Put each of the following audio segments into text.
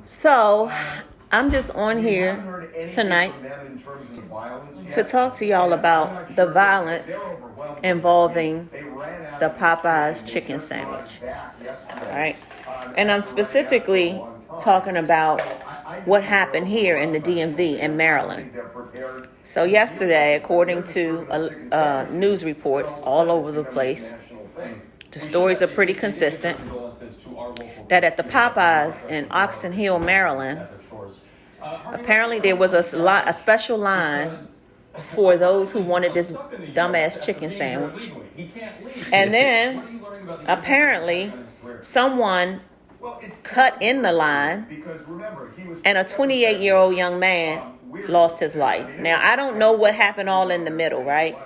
So, I'm just on here tonight to talk to y'all about the violence involving the Popeyes chicken sandwich. All right. And I'm specifically talking about what happened here in the DMV in Maryland. So yesterday, according to news reports all over the place, the stories are pretty consistent that at the Popeyes in Oxon Hill, Maryland, apparently there was a special line for those who wanted this dumbass chicken sandwich. And then apparently someone cut in the line and a 28-year-old young man lost his life. Now, I don't know what happened all in the middle, right?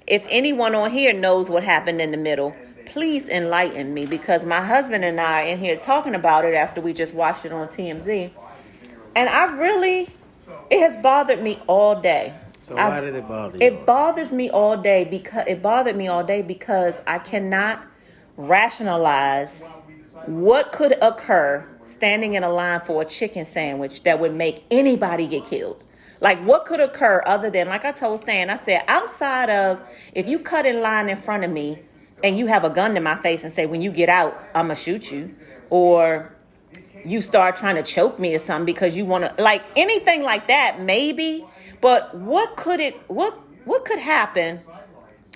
If anyone on here knows what happened in the middle, please enlighten me, because my husband and I are in here talking about it after we just watched it on TMZ. And it has bothered me all day. So why did it bother you? It bothers me all day because I cannot rationalize what could occur standing in a line for a chicken sandwich that would make anybody get killed. Like, what could occur other than, like I told Stan, I said, outside of if you cut in line in front of me and you have a gun to my face and say, when you get out, I'm going to shoot you, or you start trying to choke me or something because you want to, like, anything like that, maybe. But what could happen?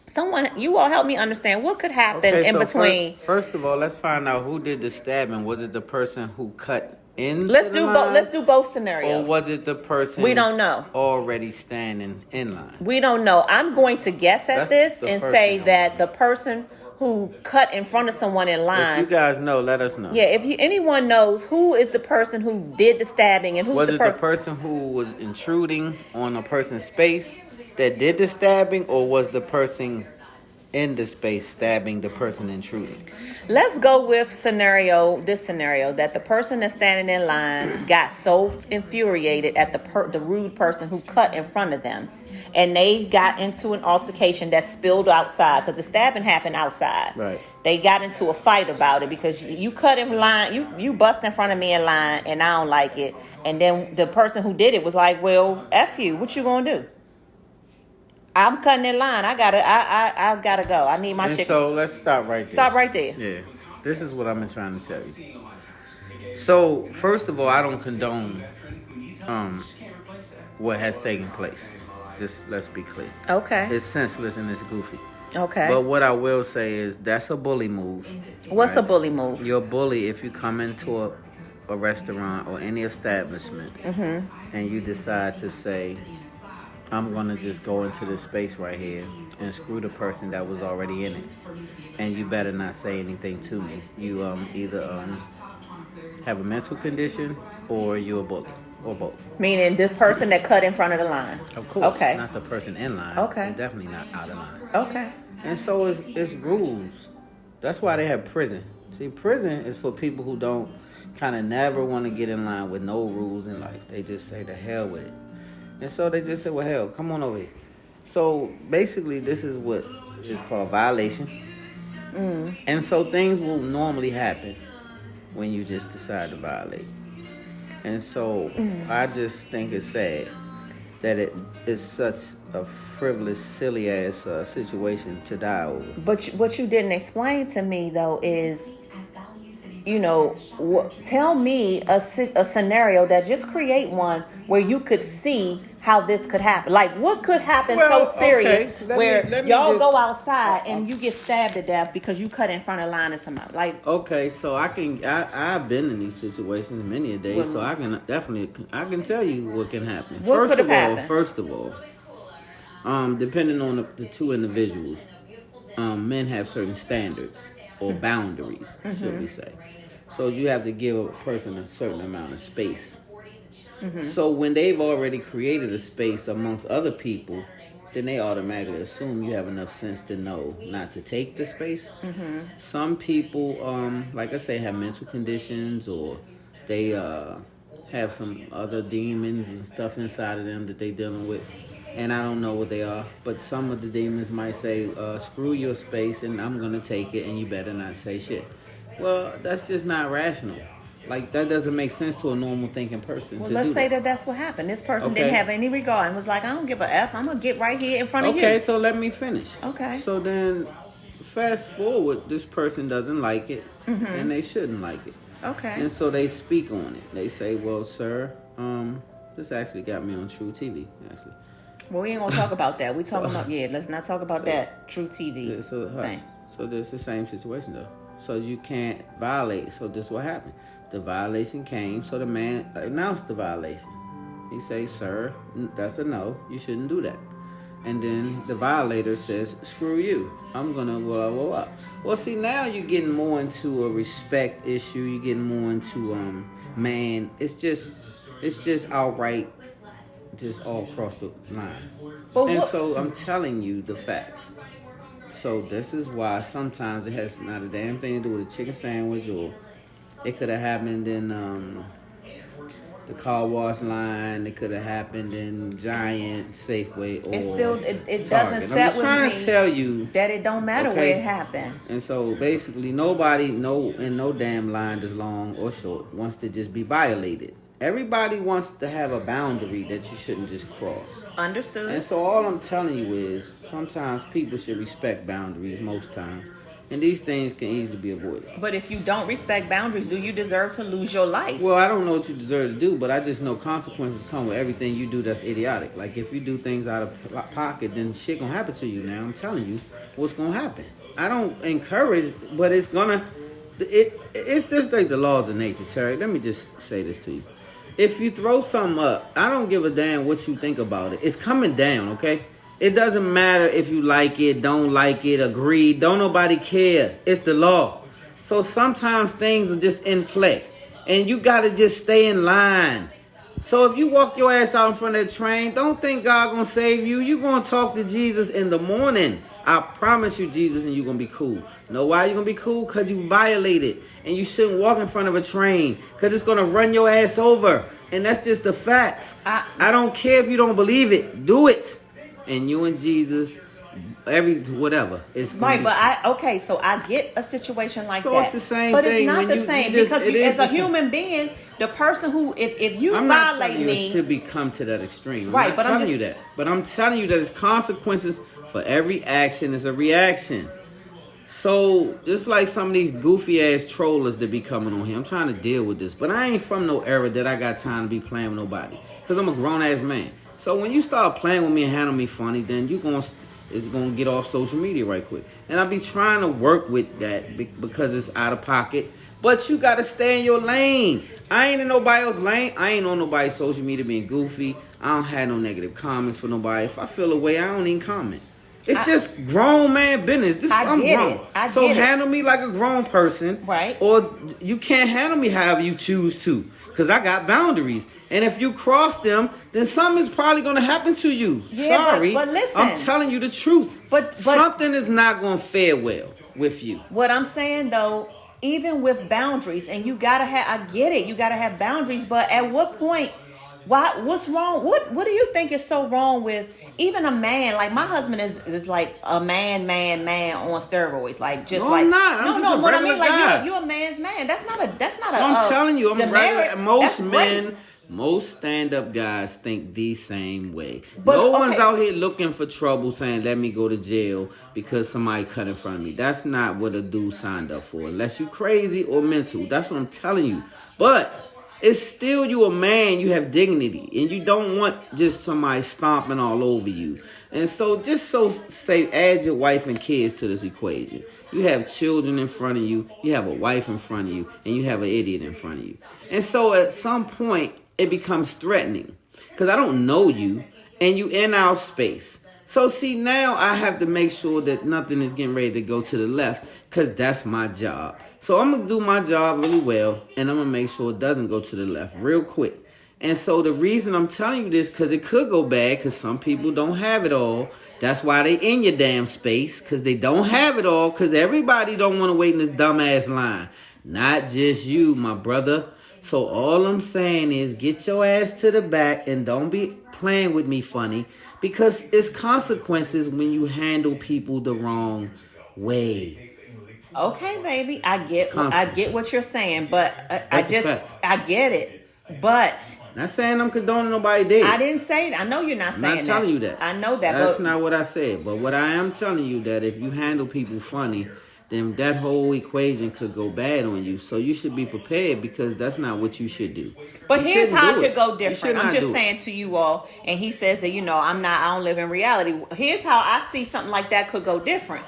Someone, you all help me understand what could happen between. First of all, let's find out who did the stabbing. Was it the person who cut in? Let's do both scenarios. Or was it the person we don't know already standing in line? We don't know. I'm going to guess at this and say that the person who cut in front of someone in line. If you guys know, let us know. Yeah, if anyone knows who is the person who did the stabbing and who's was it the person who was intruding on a person's space that did the stabbing, or was the person in the space stabbing the person intruding? Let's go with this scenario that the person that's standing in line got so infuriated at the rude person who cut in front of them, and they got into an altercation that spilled outside, because the stabbing happened outside. Right. They got into a fight about it because you cut in line, you bust in front of me in line, and I don't like it. And then the person who did it was like, well, F you, what you gonna do? I'm cutting in line. I gotta go. I need my chicken. So let's stop right there. Stop right there. Yeah. This is what I've been trying to tell you. So, first of all, I don't condone what has taken place. Just let's be clear. Okay. It's senseless and it's goofy. Okay. But what I will say is that's a bully move. What's a bully move? You're a bully if you come into a restaurant or any establishment and you decide to say, I'm going to just go into this space right here and screw the person that was already in it. And you better not say anything to me. You either have a mental condition or you're a bully, or both. Meaning the person that cut in front of the line. Of course. Okay. Not the person in line. Okay. It's definitely not out of line. Okay. And so it's rules. That's why they have prison. See, prison is for people who don't kind of never want to get in line with no rules in life. They just say the hell with it. And so they just said, well, hell, come on over here. So basically, this is what is called violation. And so things will normally happen when you just decide to violate. And so I just think it's sad that it's such a frivolous, silly-ass situation to die over. But what you didn't explain to me, though, is, tell me a scenario that just create one where you could see how this could happen. Like, what could happen so serious where y'all go outside and you get stabbed to death because you cut in front of line of somebody? Like, okay, so I've been in these situations many a day, so I can tell you what can happen. What First of all, depending on the two individuals, men have certain standards or boundaries, should we say. So you have to give a person a certain amount of space. So when they've already created a space amongst other people, then they automatically assume you have enough sense to know not to take the space. Some people, like I say, have mental conditions, or they have some other demons and stuff inside of them that they're dealing with. And I don't know what they are, but some of the demons might say, screw your space and I'm going to take it and you better not say shit. Well, that's just not rational. Like, that doesn't make sense to a normal thinking person. Well, to let's do say that. that's what happened. This person Okay. didn't have any regard and was like, I don't give a F. I'm going to get right here in front of you. Okay, so let me finish. Okay. So then, fast forward, this person doesn't like it, and they shouldn't like it. Okay. And so they speak on it. They say, well, sir, this actually got me on True TV, actually. Well, we ain't going to talk about that. We talking about, let's not talk about that True TV Yeah, so, thing. so there's the same situation, though. So you can't violate. So this is what happened. The violation came, so the man announced the violation. He says, sir, that's a no. You shouldn't do that. And then the violator says, screw you. I'm going to blah, blah, blah. Well, see, now you're getting more into a respect issue. You're getting more into, man, it's just outright, just all across the line. So I'm telling you the facts. So this is why sometimes it has not a damn thing to do with a chicken sandwich, or it could have happened in the car wash line. It could have happened in Giant, Safeway, or it doesn't Target. set I'm just with trying me to tell you that it don't matter okay? where it happened. And so basically, nobody, no damn line that's long or short wants to just be violated. Everybody wants to have a boundary that you shouldn't just cross. Understood. And so all I'm telling you is sometimes people should respect boundaries most times. And these things can easily be avoided. But if you don't respect boundaries, do you deserve to lose your life? Well, I don't know what you deserve to do, but I just know consequences come with everything you do that's idiotic. Like if you do things out of pocket, then shit gonna happen to you now. I'm telling you what's gonna happen. I don't encourage, but it's gonna... It's just like the laws of nature, Terry. Let me just say this to you. If you throw something up, I don't give a damn what you think about it. It's coming down, okay? It doesn't matter if you like it, don't like it, agree. Don't nobody care. It's the law. So sometimes things are just in play. And you got to just stay in line. So if you walk your ass out in front of that train, don't think God going to save you. You're going to talk to Jesus in the morning. I promise you, Jesus, and you're going to be cool. Know why you're going to be cool? Because you violated. And you shouldn't walk in front of a train. Because it's going to run your ass over. And that's just the facts. I don't care if you don't believe it. Do it. And you and Jesus, whatever. It's right, but so I get a situation like that. So it's the same but thing. But it's not the same because as a human being, the person who, if you I'm violate not telling me, you it should become to that extreme. Right, I'm but not telling you that. But I'm telling you that there's consequences for every action. Is a reaction. So just like some of these goofy ass trollers that be coming on here, I'm trying to deal with this. But I ain't from no era that I got time to be playing with nobody. Because I'm a grown ass man. So when you start playing with me and handle me funny, then it's gonna get off social media right quick. And I be trying to work with that because it's out of pocket. But you gotta stay in your lane. I ain't in nobody else's lane. I ain't on nobody's social media being goofy. I don't have no negative comments for nobody. If I feel a way, I don't even comment. It's just grown man business. I'm grown. So handle me like a grown person. Right. Or you can't handle me however you choose to. Because I got boundaries. And if you cross them, then something is probably going to happen to you. Yeah, sorry. but listen. I'm telling you the truth. But something is not going to fare well with you. What I'm saying, though, even with boundaries, and you got to have, I get it, you got to have boundaries. But at what point, what's wrong? What do you think is so wrong with even a man? Like my husband is like a man on steroids. Like just no, like I'm not. I'm just a what I mean, regular guy. like you're a man's man. That's not a. I'm telling you, I'm demerit. regular. Most That's men. great. Most stand-up guys think the same way. But, no one's out here looking for trouble saying, let me go to jail because somebody cut in front of me. That's not what a dude signed up for. Unless you crazy or mental. That's what I'm telling you. But it's still you a man. You have dignity. And you don't want just somebody stomping all over you. And so add your wife and kids to this equation. You have children in front of you. You have a wife in front of you. And you have an idiot in front of you. And so at some point, it becomes threatening because I don't know you and you in our space. So see, now I have to make sure that nothing is getting ready to go to the left because that's my job. So I'm going to do my job really well and I'm going to make sure it doesn't go to the left real quick. And so the reason I'm telling you this, because it could go bad because some people don't have it all. That's why they in your damn space, because they don't have it all, because everybody don't want to wait in this dumbass line. Not just you, my brother. So all I'm saying is get your ass to the back and don't be playing with me funny because it's consequences when you handle people the wrong way. Okay, baby, I get what you're saying, but That's a fact. I get it. But Not saying I'm condoning nobody did. I didn't say that. I know you're not saying that. I'm not telling you that. I know that. That's not what I said. But what I am telling you that if you handle people funny, then that whole equation could go bad on you. So you should be prepared because that's not what you should do. But You here's how it do could go different. I'm not just do it. saying to you all, and he says that, I don't live in reality. Here's how I see something like that could go different.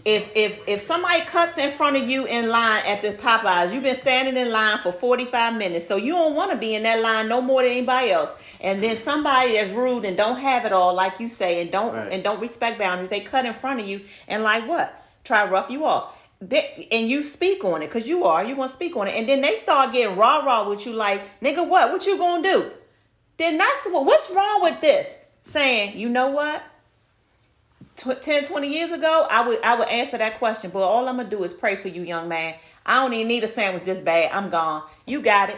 If somebody cuts in front of you in line at the Popeyes, you've been standing in line for 45 minutes, so you don't want to be in that line no more than anybody else. And then somebody that's rude and don't have it all, like you say, and don't respect boundaries, they cut in front of you and like what? Try to rough you off. And you speak on it, because you're going to speak on it. And then they start getting rah-rah with you like, nigga, what you going to do? Then what's wrong with this? Saying, you know what? 10, 20 years ago, I would answer that question. But all I'm going to do is pray for you, young man. I don't even need a sandwich this bad. I'm gone. You got it.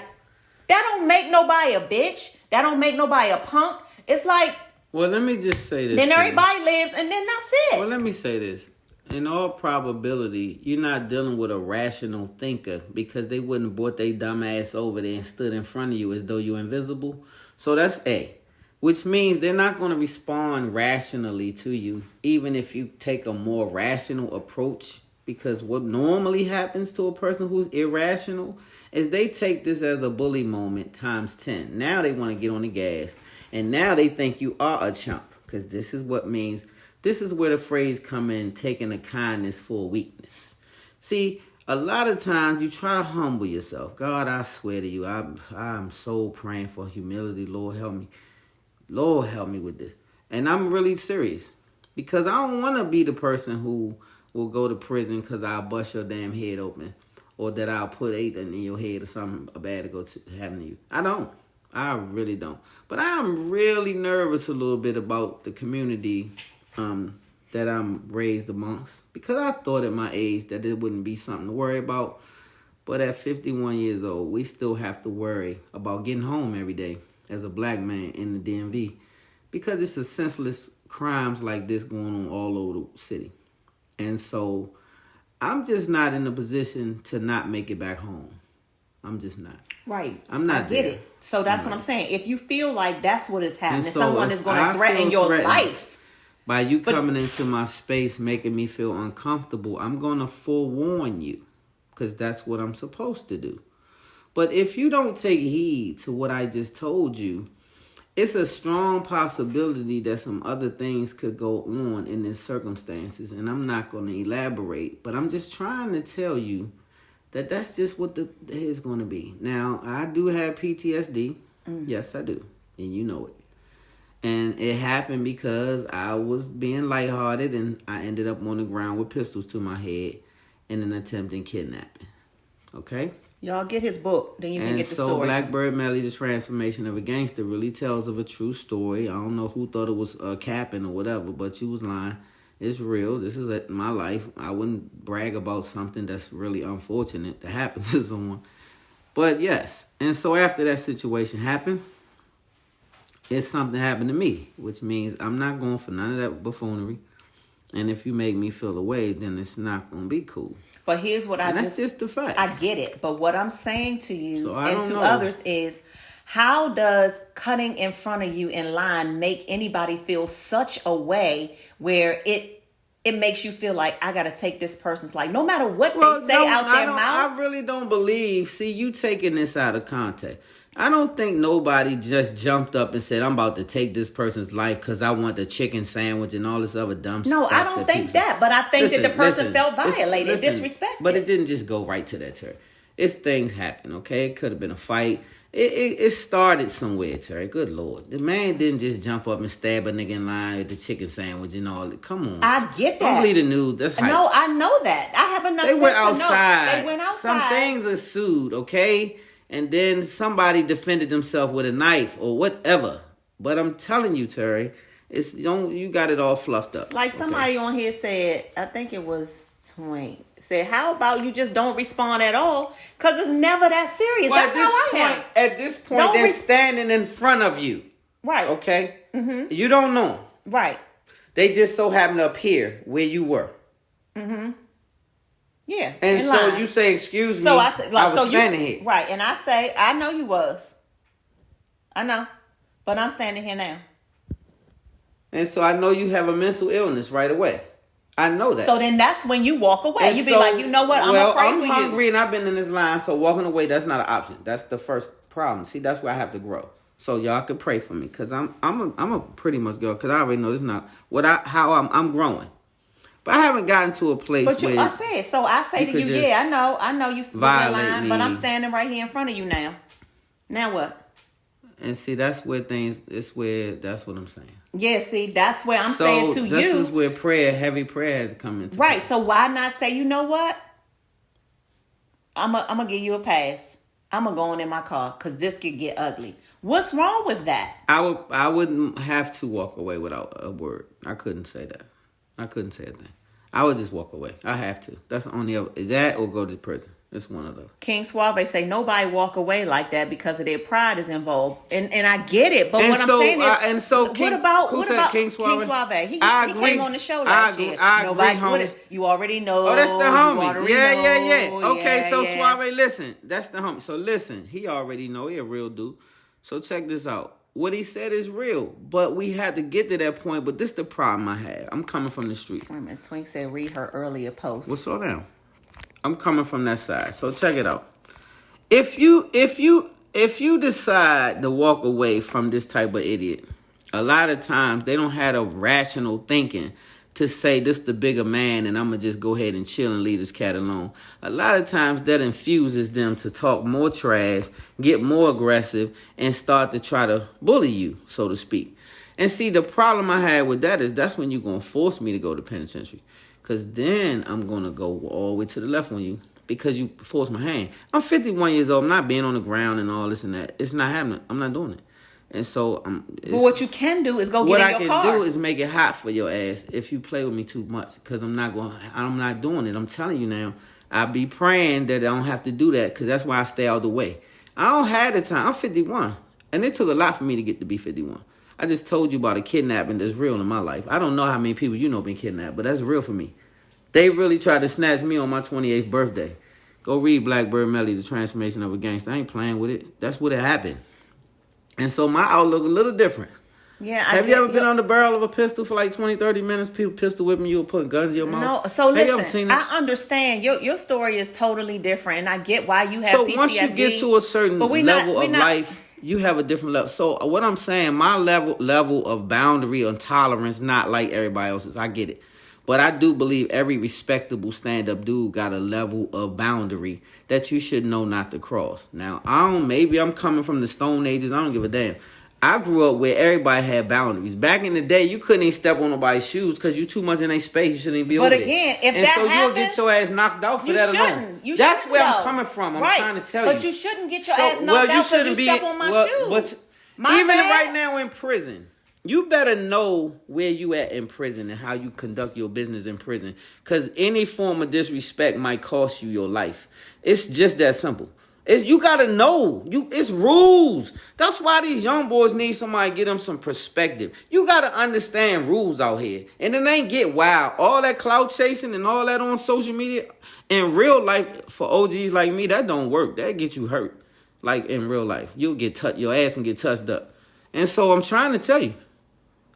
That don't make nobody a bitch. That don't make nobody a punk. It's like... Well, let me just say this. Then everybody lives, and then that's it. Well, let me say this. In all probability, you're not dealing with a rational thinker because they wouldn't have brought their dumb ass over there and stood in front of you as though you're invisible. So that's A. Which means they're not going to respond rationally to you, even if you take a more rational approach. Because what normally happens to a person who's irrational is they take this as a bully moment times 10. Now they want to get on the gas. And now they think you are a chump. Because this is what means... This is where the phrase come in, taking a kindness for a weakness. See, a lot of times you try to humble yourself. God, I swear to you, I'm so praying for humility. Lord, help me. Lord, help me with this. And I'm really serious. Because I don't want to be the person who will go to prison because I'll bust your damn head open. Or that I'll put 8 in your head or something bad to go to happen to you. I don't. I really don't. But I'm really nervous a little bit about the community that I'm raised amongst, because I thought at my age that it wouldn't be something to worry about. But at 51 years old, we still have to worry about getting home every day as a black man in the DMV, because it's a senseless crimes like this going on all over the city. And so I'm just not in a position to not make it back home. I'm just not. Right. I'm not I get there. it. So that's what I'm saying. If you feel like that's what is happening, And so someone is going to threaten your life. By you coming into my space, making me feel uncomfortable, I'm going to forewarn you, because that's what I'm supposed to do. But if you don't take heed to what I just told you, it's a strong possibility that some other things could go on in these circumstances, and I'm not going to elaborate, but I'm just trying to tell you that that's just what is going to be. Now, I do have PTSD. Yes, I do, and you know it. And it happened because I was being lighthearted and I ended up on the ground with pistols to my head in an attempted kidnapping. Okay? Y'all get his book, then you can get the story. And so Blackbird Melly, The Transformation of a Gangster, really tells of a true story. I don't know who thought it was capping or whatever, but you was lying. It's real. This is my life. I wouldn't brag about something that's really unfortunate that happened to someone. But yes. And so after that situation happened, it's something happened to me, which means I'm not going for none of that buffoonery. And if you make me feel away, then it's not going to be cool. But here's what that's just the fact. I get it. But what I'm saying to you and to know. others is, how does cutting in front of you in line make anybody feel such a way where it makes you feel like I got to take this person's life, no matter what they say out their mouth? I really don't believe. See, you taking this out of context. I don't think nobody just jumped up and said, I'm about to take this person's life because I want the chicken sandwich and all this other dumb stuff. No, I don't think that. But I think that the person felt violated, disrespected. But it didn't just go right to that, Terry. It's things happen, okay? It could have been a fight. It started somewhere, Terry. Good Lord. The man didn't just jump up and stab a nigga in line at the chicken sandwich and all that. Come on. I get that. Don't believe the news. That's hype. No, I know that. I have enough sense to know. They went outside. Some things are sued, okay? And then somebody defended themselves with a knife or whatever. But I'm telling you, Terry, you got it all fluffed up. Like somebody on here said, I think it was Twain, said, how about you just don't respond at all? Because it's never that serious. Well, that's how I am. At this point, they're standing in front of you. Right. Okay? Mm-hmm. You don't know them. Right. They just so happen to appear where you were. Mm-hmm. Yeah. And in so line. you say, excuse me, So I said, like, I was so standing here. Right. And I say, I know you was. I know. But I'm standing here now. And so I know you have a mental illness right away. I know that. So then that's when you walk away. And You be so, like, you know what? I'm gonna pray I'm for hungry you. and I've been in this line, so walking away, that's not an option. That's the first problem. See, that's where I have to grow. So y'all could pray for me, cause I'm a pretty much girl, cause I already know this is not how I'm growing. But I haven't gotten to a place where I say to you, yeah, I know you was in line, but I'm standing right here in front of you now. Now what? And see, that's what I'm saying. Yeah, see, that's where I'm saying to you. This is where heavy prayer has come into right, play. so why not say, you know what? I'm going to give you a pass. I'm going to go on in my car because this could get ugly. What's wrong with that? I wouldn't have to walk away without a word. I couldn't say that. I couldn't say a thing. I would just walk away. I have to. That's the only other. That or go to prison. It's one of those. King Suave say nobody walk away like that because of their pride is involved, and I get it. But what I'm saying is, what about King Suave? He came on the show last year. Nobody, you already know. Oh, that's the homie. Yeah. Okay, so Suave, listen, that's the homie. So listen, he already know he a real dude. So check this out. What he said is real, but we had to get to that point. But this is the problem I have. I'm coming from the street. Wait a minute, Swing said read her earlier post. Well, slow down. I'm coming from that side. So check it out. If you decide to walk away from this type of idiot, a lot of times they don't have a rational thinking to say this the bigger man and I'm going to just go ahead and chill and leave this cat alone. A lot of times that infuses them to talk more trash, get more aggressive, and start to try to bully you, so to speak. And see, the problem I had with that is that's when you're going to force me to go to penitentiary. Because then I'm going to go all the way to the left on you because you forced my hand. I'm 51 years old. I'm not being on the ground and all this and that. It's not happening. I'm not doing it. And so, but what you can do is go get in your car. What I can do is make it hot for your ass if you play with me too much, because I'm not doing it. I'm telling you now. I be praying that I don't have to do that, because that's why I stay out of the way. I don't have the time. I'm 51, and it took a lot for me to get to be 51. I just told you about a kidnapping that's real in my life. I don't know how many people you know been kidnapped, but that's real for me. They really tried to snatch me on my 28th birthday. Go read Blackbird Melly, The Transformation of a Gangster. I ain't playing with it. That's what it happened. And so my outlook a little different. Yeah. Have you ever been on the barrel of a pistol for like 20, 30 minutes? People pistol whipping you or putting guns in your mouth? No. So listen, have you ever seen that? I understand. Your story is totally different, and I get why you have PTSD. So once you get to a certain level of life, you have a different level. So what I'm saying, my level of boundary and tolerance, not like everybody else's. I get it. But I do believe every respectable stand-up dude got a level of boundary that you should know not to cross. Now, maybe I'm coming from the Stone Ages. I don't give a damn. I grew up where everybody had boundaries. Back in the day, you couldn't even step on nobody's shoes because you too much in their space. You shouldn't even be over there. But again, if that happens, you'll get your ass knocked out for that alone. That's where I'm coming from. I'm trying to tell you. But you shouldn't get your ass knocked out because you step on my shoes. Even right now in prison, you better know where you at in prison and how you conduct your business in prison. Because any form of disrespect might cost you your life. It's just that simple. You got to know. It's rules. That's why these young boys need somebody to give them some perspective. You got to understand rules out here. And it ain't get wild. All that clout chasing and all that on social media, in real life, for OGs like me, that don't work. That get you hurt. Like in real life. You'll get your ass can get touched up. And so I'm trying to tell you.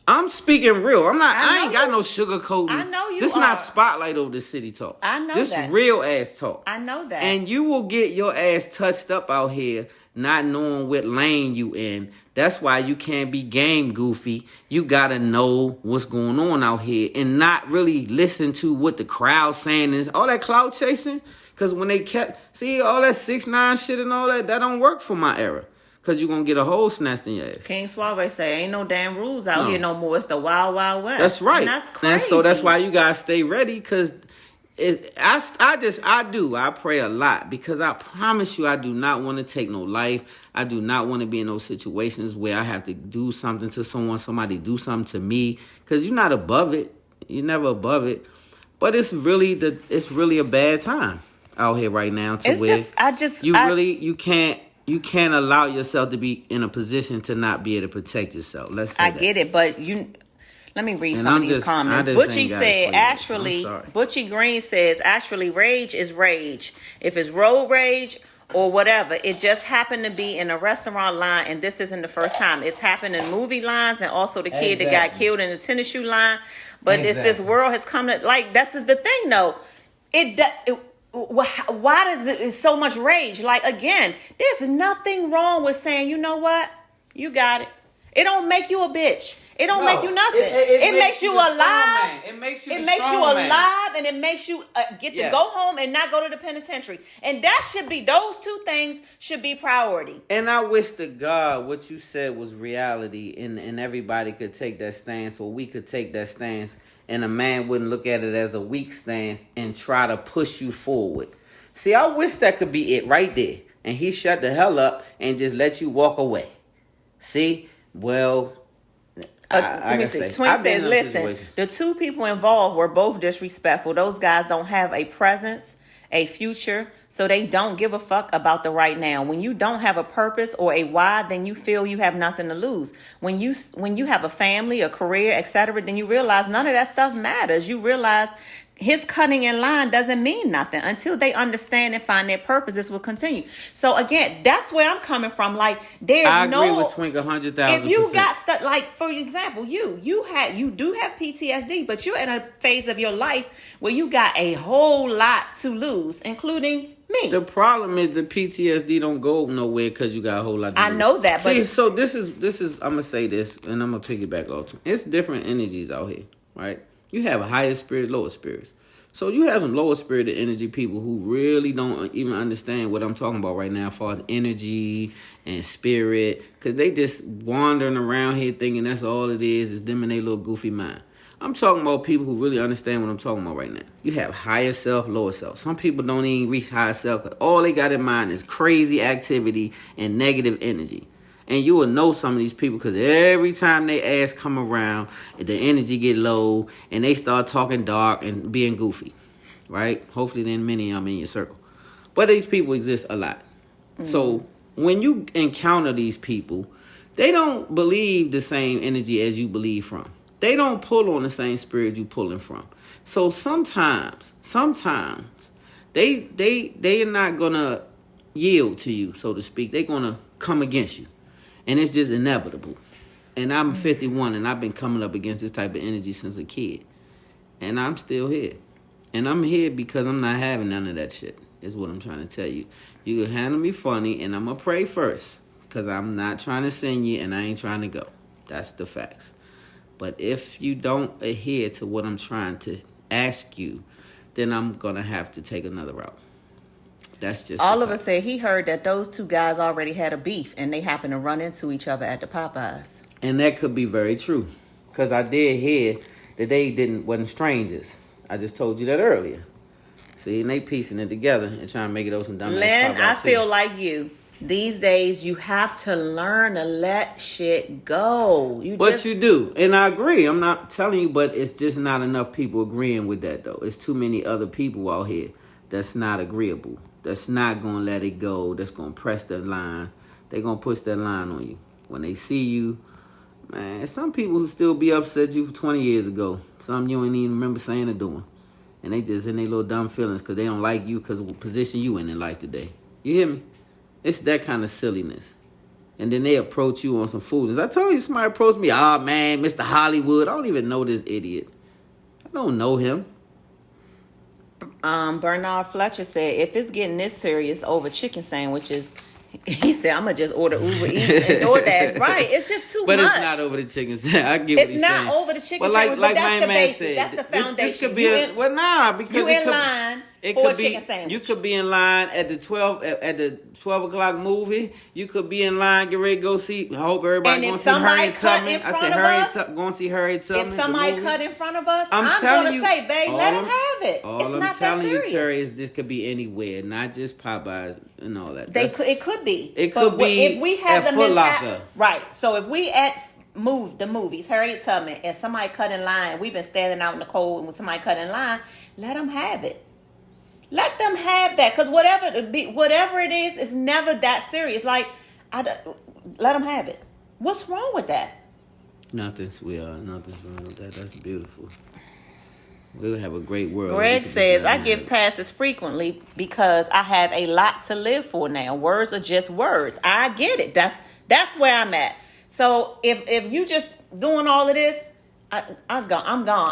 I'm speaking real. I ain't got no sugarcoating. I know you This is not spotlight over the city talk. I know this that. This real ass talk. I know that. And you will get your ass touched up out here not knowing what lane you in. That's why you can't be game goofy. You got to know what's going on out here and not really listen to what the crowd saying is. All that clout chasing. Because when they see all that 6ix9ine shit and all that don't work for my era. Because you're going to get a hole snatched in your ass. King Suave say, ain't no damn rules out here no more. It's the wild, wild west. That's right. And that's crazy. And so that's why you guys stay ready. Because I pray a lot. Because I promise you, I do not want to take no life. I do not want to be in those situations where I have to do something to someone. Somebody do something to me. Because you're not above it. You're never above it. But it's really a bad time out here right now. You can't allow yourself to be in a position to not be able to protect yourself. Let's say I get it, but Let me read And some I'm of these just- comments. I just Butchie ain't got it said, for you. actually, I'm sorry. Butchie Green says, actually, rage is rage. If it's road rage or whatever, it just happened to be in a restaurant line, and this isn't the first time. It's happened in movie lines, and also the kid that got Exactly. killed in the tennis shoe line. But this Exactly. world has come to, like, that's just the thing, though. Why does it is so much rage? Like, again, there's nothing wrong with saying, you know what? You got it. It don't make you a bitch. It don't make you nothing. It makes you alive. It makes you It makes you alive, and it makes you get to Yes. go home and not go to the penitentiary. And that should be, those two things should be priority. And I wish to God what you said was reality, and everybody could take that stance, or we could take that stance, and a man wouldn't look at it as a weak stance and try to push you forward. See, I wish that could be it right there. And he shut the hell up and just let you walk away. See? Well, Let me see. Twin says, listen, the two people involved were both disrespectful. Those guys don't have a presence, a future, so they don't give a fuck about the right now. When you don't have a purpose or a why, then you feel you have nothing to lose. When you have a family, a career, etc., then you realize none of that stuff matters. You realize his cutting in line doesn't mean nothing until they understand and find their purpose. This will continue. So again, that's where I'm coming from. Like, there's I no. agree with Twink 100,000%. If you got stuff, like, for example, you do have PTSD, but you're in a phase of your life where you got a whole lot to lose, including me. The problem is the PTSD don't go nowhere because you got a whole lot to I do. know that, but see, so this is I'm gonna say this, and I'm gonna piggyback off. It's different energies out here, right? You have a higher spirit, lower spirits. So you have some lower spirited energy people who really don't even understand what I'm talking about right now as far as energy and spirit, because they just wandering around here thinking that's all it is them and their little goofy mind. I'm talking about people who really understand what I'm talking about right now. You have higher self, lower self. Some people don't even reach higher self because all they got in mind is crazy activity and negative energy. And you will know some of these people because every time they ass come around, the energy get low and they start talking dark and being goofy, right? Hopefully then many of them in your circle. But these people exist a lot. Mm-hmm. So when you encounter these people, they don't believe the same energy as you believe from. They don't pull on the same spirit you pulling from. So sometimes they are not gonna yield to you, so to speak. They're gonna come against you. And it's just inevitable. And I'm 51 and I've been coming up against this type of energy since a kid. And I'm still here. And I'm here because I'm not having none of that shit. Is what I'm trying to tell you. You can handle me funny and I'm going to pray first. Because I'm not trying to send you and I ain't trying to go. That's the facts. But if you don't adhere to what I'm trying to ask you, then I'm going to have to take another route. That's just Oliver said he heard that those two guys already had a beef and they happened to run into each other at the Popeyes. And that could be very true. Because I did hear that they wasn't strangers. I just told you that earlier. See, and they piecing it together and trying to make it over some dumb Lynn, I feel like you. These days, you have to learn to let shit go. You do. And I agree. I'm not telling you, but it's just not enough people agreeing with that, though. It's too many other people out here that's not agreeable. That's not going to let it go. That's going to press that line. They're going to push that line on you. When they see you, man, some people who still be upset you 20 years ago. Some you ain't even remember saying or doing. And they just in their little dumb feelings because they don't like you because of the position you in life today. You hear me? It's that kind of silliness. And then they approach you on some foolishness. I told you somebody approached me. Oh, man, Mr. Hollywood. I don't even know this idiot. I don't know him. Bernard Fletcher said, if it's getting this serious over chicken sandwiches, he said, I'm going to just order Uber Eats and DoorDash. Right. It's just too much. But it's not over the chicken sandwich. I get what he's saying. It's not over the chicken sandwich, but like that's the man basic. said, That's the foundation. This could be because you in line for a chicken sandwich. You could be in line at the 12 o'clock movie. You could be in line, get ready to go see. I hope everybody going to see Harriet Tubman. I said going to see Harriet Tubman. If somebody cut in front of us, I'm telling going to say, babe, let him have it. It's not that serious. You, Terry, is this could be anywhere, not just Popeyes and all that. It could be. It could be if we have at Foot Locker. Right. So if we at the movies, Harriet Tubman, and somebody cut in line, we've been standing out in the cold, and when somebody cut in line, let them have it. Let them have that, because whatever it is, it's never that serious. Like, let them have it. What's wrong with that? Nothing's wrong with that. That's beautiful. We'll have a great world. Greg says, I give passes frequently because I have a lot to live for now. Words are just words. I get it. That's where I'm at. So if you just doing all of this, I'm gone.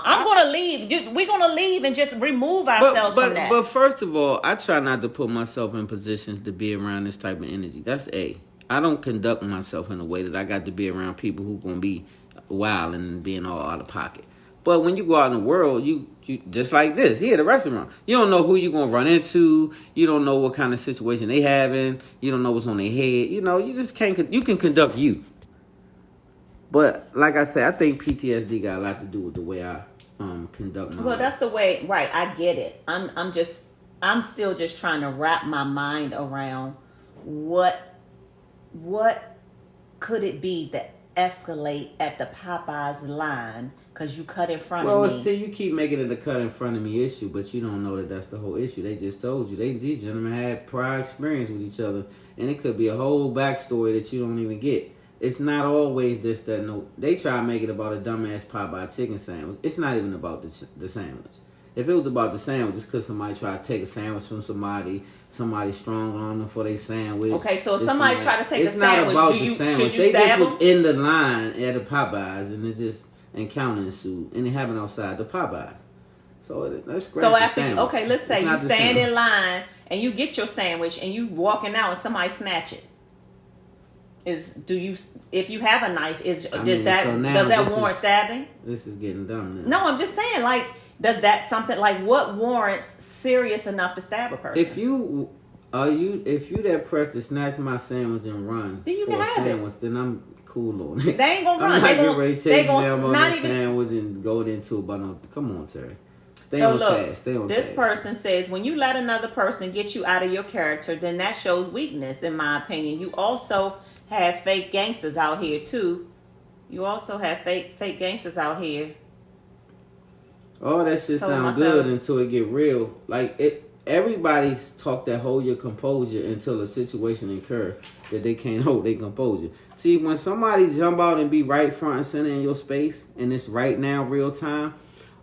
I'm going to leave. We're going to leave and just remove ourselves from that. But first of all, I try not to put myself in positions to be around this type of energy. That's A. I don't conduct myself in a way that I got to be around people who going to be wild and being all out of pocket. But when you go out in the world, you just like this here at the restaurant, you don't know who you're gonna run into. You don't know what kind of situation they having. You don't know what's on their head. You know, you just can't. You can conduct you. But like I said, I think PTSD got a lot to do with the way I conduct my life. That's the way. Right, I get it. I'm still just trying to wrap my mind around what could it be that escalate at the Popeyes line because you cut in front of me. Well, see, you keep making it a cut in front of me issue, but you don't know that that's the whole issue. They just told you. These gentlemen had prior experience with each other, and it could be a whole backstory that you don't even get. It's not always this, that, no. They try to make it about a dumbass Popeye chicken sandwich. It's not even about the sandwich. If it was about the sandwich, it's because somebody tried to take a sandwich from somebody strong on them for their sandwich. Okay, so if somebody tried to take a sandwich, it's not about the sandwich. Should you stab them? Was in the line at the Popeyes, and it just encounter ensued, and it happened outside the Popeyes. So let's scratch the sandwich. Okay, let's say you stand in line and you get your sandwich and you walking out and somebody snatch it. If you have a knife, does that warrant stabbing? This is getting dumb now. No, I'm just saying, like, does that something like what warrants serious enough to stab a person? If you that pressed to snatch my sandwich and run then you for can a have sandwich, then I'm cool on it. They ain't gonna run. I'm not getting ready to chase them on not the even sandwich and go into it. But no, come on, Terry. Stay so on look, task. Stay on this task. person says when you let another person get you out of your character, then that shows weakness, in my opinion. You also have fake gangsters out here too. You also have fake gangsters out here. Oh, that shit sound good until it get real. Like everybody's talk that hold your composure until a situation occur that they can't hold their composure. See, when somebody jump out and be right front and center in your space, and it's right now, real time,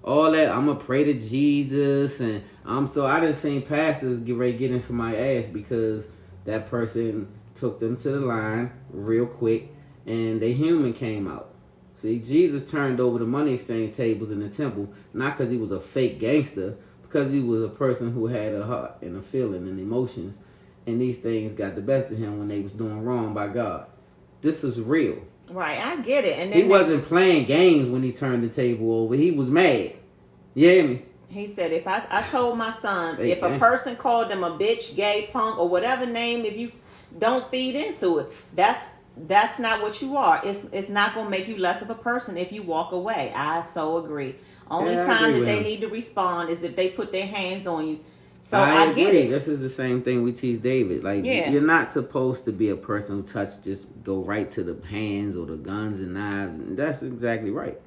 all that, I'm gonna pray to Jesus, and I done seen pastors get ready to get in somebody's ass because that person took them to the line real quick, and the human came out. See, Jesus turned over the money exchange tables in the temple, not because he was a fake gangster, because he was a person who had a heart and a feeling and emotions, and these things got the best of him when they was doing wrong by God. This is real. Right, I get it. And then he wasn't playing games when he turned the table over. He was mad. You hear me? He said, if I told my son, if a person called them a bitch, gay, punk, or whatever name, if you don't feed into it, that's not what you are. It's not going to make you less of a person if you walk away. I so agree. Only time that they need to respond is if they put their hands on you. So I get it. This is the same thing we teach David. Like, you're not supposed to be a person who just go right to the hands or the guns and knives. And that's exactly right.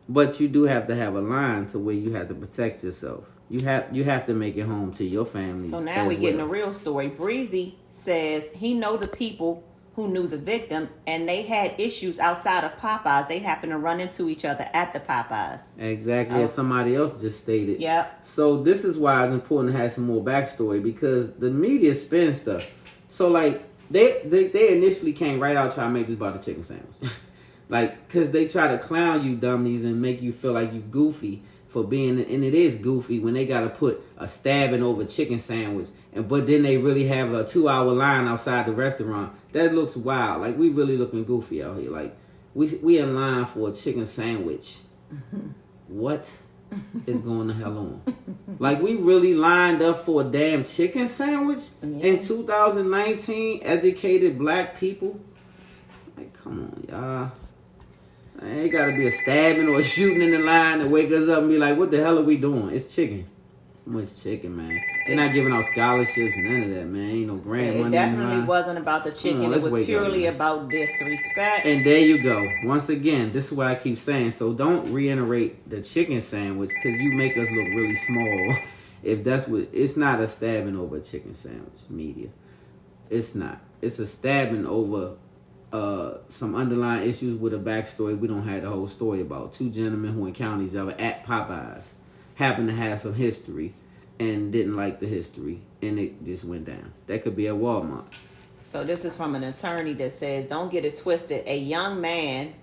But you do have to have a line to where you have to protect yourself. You have to make it home to your family. So now we're getting a real story. Breezy says he know the people who knew the victim, and they had issues outside of Popeyes. They happened to run into each other at the Popeyes. Exactly, as somebody else just stated. Yeah. So this is why it's important to have some more backstory, because the media spins stuff. So like they initially came right out trying to make this about the chicken sandwich, like because they try to clown you dummies and make you feel like you goofy for being, and it is goofy when they got to put a stabbing over chicken sandwich, but then they really have a 2-hour line outside the restaurant. That looks wild. Like, we really looking goofy out here. Like, we in line for a chicken sandwich. What is going the hell on? Like, we really lined up for a damn chicken sandwich in 2019, educated black people? Like, come on, y'all. Ain't got to be a stabbing or a shooting in the line to wake us up and be like, what the hell are we doing? It's chicken. How much chicken, man? They're not giving out scholarships, none of that, man. Ain't no grant money. It definitely wasn't about the chicken. It was purely about disrespect. And there you go. Once again, this is what I keep saying. So don't reiterate the chicken sandwich because you make us look really small. If that's what, it's not a stabbing over a chicken sandwich, media. It's not. It's a stabbing over some underlying issues with a backstory we don't have the whole story about. Two gentlemen who encountered each other at Popeyes happened to have some history and didn't like the history, and it just went down. That could be at Walmart. So this is from an attorney that says, don't get it twisted. A young man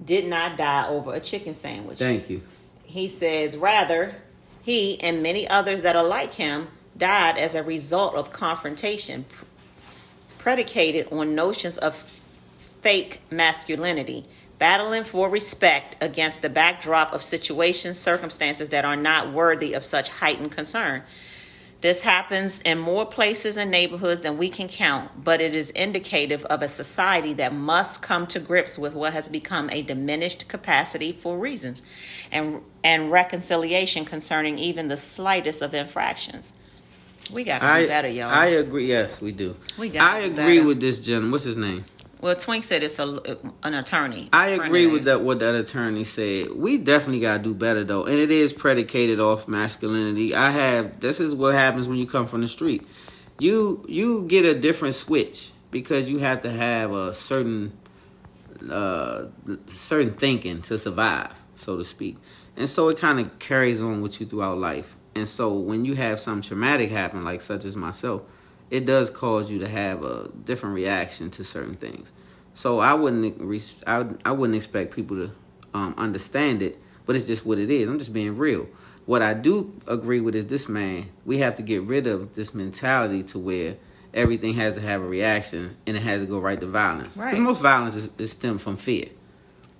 did not die over a chicken sandwich. Thank you. He says, rather, he and many others that are like him died as a result of confrontation predicated on notions of fake masculinity, battling for respect against the backdrop of situations, circumstances that are not worthy of such heightened concern. This happens in more places and neighborhoods than we can count, but it is indicative of a society that must come to grips with what has become a diminished capacity for reasons and reconciliation concerning even the slightest of infractions. We got to do better, y'all. I agree. Yes, we do. I agree with this gentleman. What's his name? Well, Twink said it's an attorney. I agree with that. What that attorney said. We definitely gotta do better though, and it is predicated off masculinity. This is what happens when you come from the street. You get a different switch because you have to have a certain thinking to survive, so to speak, and so it kind of carries on with you throughout life. And so when you have something traumatic happen, like such as myself, it does cause you to have a different reaction to certain things. So I wouldn't expect people to understand it, but it's just what it is. I'm just being real. What I do agree with is this man, we have to get rid of this mentality to where everything has to have a reaction and it has to go right to violence. Right. Because most violence is stemmed from fear.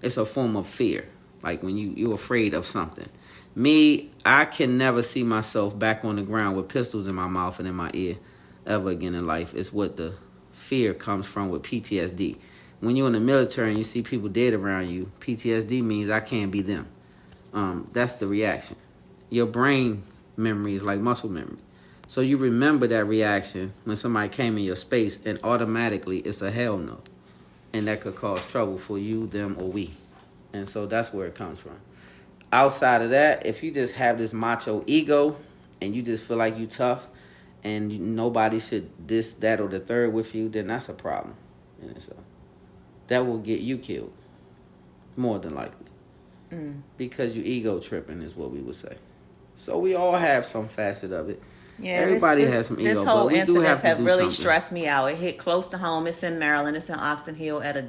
It's a form of fear, like when you're afraid of something. Me, I can never see myself back on the ground with pistols in my mouth and in my ear ever again in life. It's what the fear comes from with PTSD. When you're in the military and you see people dead around you, PTSD means I can't be them. That's the reaction. Your brain memory is like muscle memory. So you remember that reaction when somebody came in your space, and automatically it's a hell no. And that could cause trouble for you, them, or we. And so that's where it comes from. Outside of that, if you just have this macho ego and you just feel like you tough and nobody should this, that, or the third with you, then that's a problem. And so that will get you killed, more than likely. Because you ego tripping is what we would say. So we all have some facet of it. Yeah, everybody has some ego. This whole but we do incident have really something. stressed me out. It hit close to home. It's in Maryland. It's in Oxon Hill at the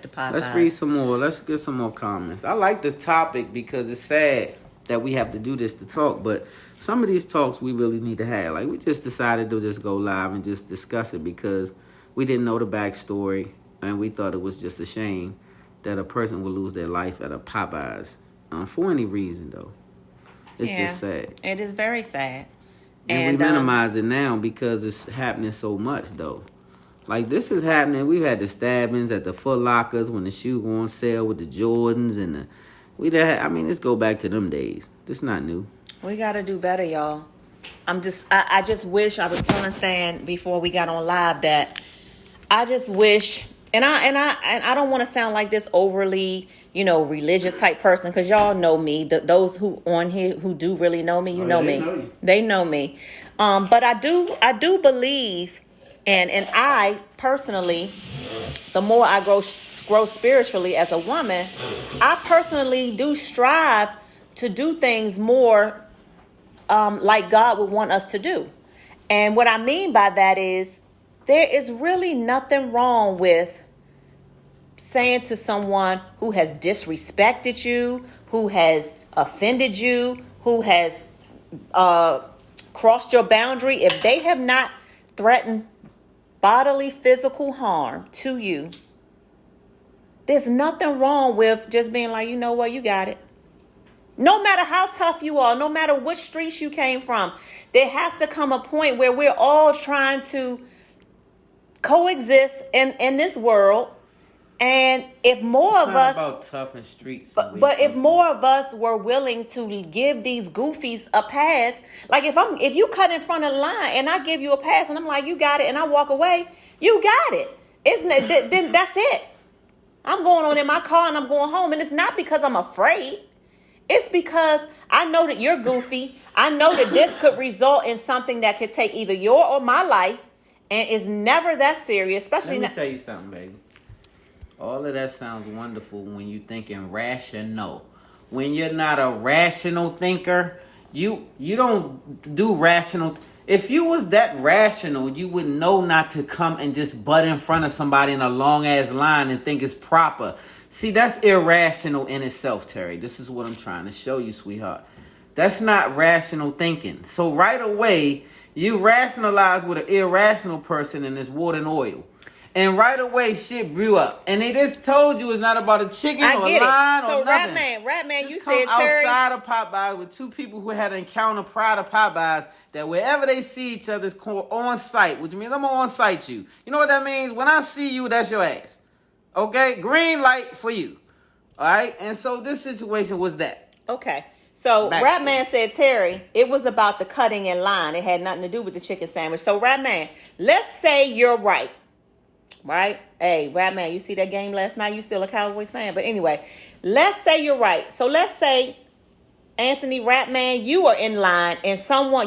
Popeyes. Let's read some more. Let's get some more comments. I like the topic because it's sad that we have to do this to talk, but some of these talks we really need to have. Like, we just decided to just go live and just discuss it because we didn't know the backstory, and we thought it was just a shame that a person would lose their life at a Popeyes for any reason, though. It's just sad. It is very sad. And we minimize it now because it's happening so much, though. Like, this is happening. We've had the stabbings at the Foot Lockers when the shoe go on sale with the Jordans and let's go back to them days. This is not new. We got to do better, y'all. I just wish, I was telling Stan before we got on live that I just wish, and I don't want to sound like this overly, religious type person, because y'all know me. Those who on here who do really know me, They know me. But I do believe, and I personally, the more I grow spiritually as a woman, I personally do strive to do things more like God would want us to do. And what I mean by that is there is really nothing wrong with saying to someone who has disrespected you, who has offended you, who has crossed your boundary, if they have not threatened bodily physical harm to you, there's nothing wrong with just being like, you know what, you got it. No matter how tough you are, no matter which streets you came from, there has to come a point where we're all trying to coexist in this world. And if more of us, about tough and streets, but if more of us were willing to give these goofies a pass, like if you cut in front of the line and I give you a pass and I'm like, you got it, and I walk away, you got it. Isn't it? Then that's it. I'm going on in my car and I'm going home, and it's not because I'm afraid. It's because I know that you're goofy. I know that this could result in something that could take either your or my life, and it's never that serious. Especially let me tell you something, baby. All of that sounds wonderful when you thinking rational. When you're not a rational thinker, you don't do rational. If you was that rational, you would know not to come and just butt in front of somebody in a long ass line and think it's proper. See, that's irrational in itself, Terry. This is what I'm trying to show you, sweetheart. That's not rational thinking. So right away, you rationalize with an irrational person and it's water and oil. And right away, shit blew up. And they just told you it's not about a chicken or a line or nothing. So, Rat Man, you come said, Terry. outside of Popeyes with two people who had an encounter prior to Popeyes that wherever they see each other, it's called on site, which means I'm going to on site you. You know what that means? When I see you, that's your ass. Okay? Green light for you. All right? And so this situation was that. Okay. So Rat Man said, Terry, it was about the cutting in line. It had nothing to do with the chicken sandwich. So Rat Man, let's say you're right. Right? Hey, Rat Man, you see that game last night? You still a Cowboys fan. But anyway, let's say you're right. So let's say, Anthony Rat Man, you are in line and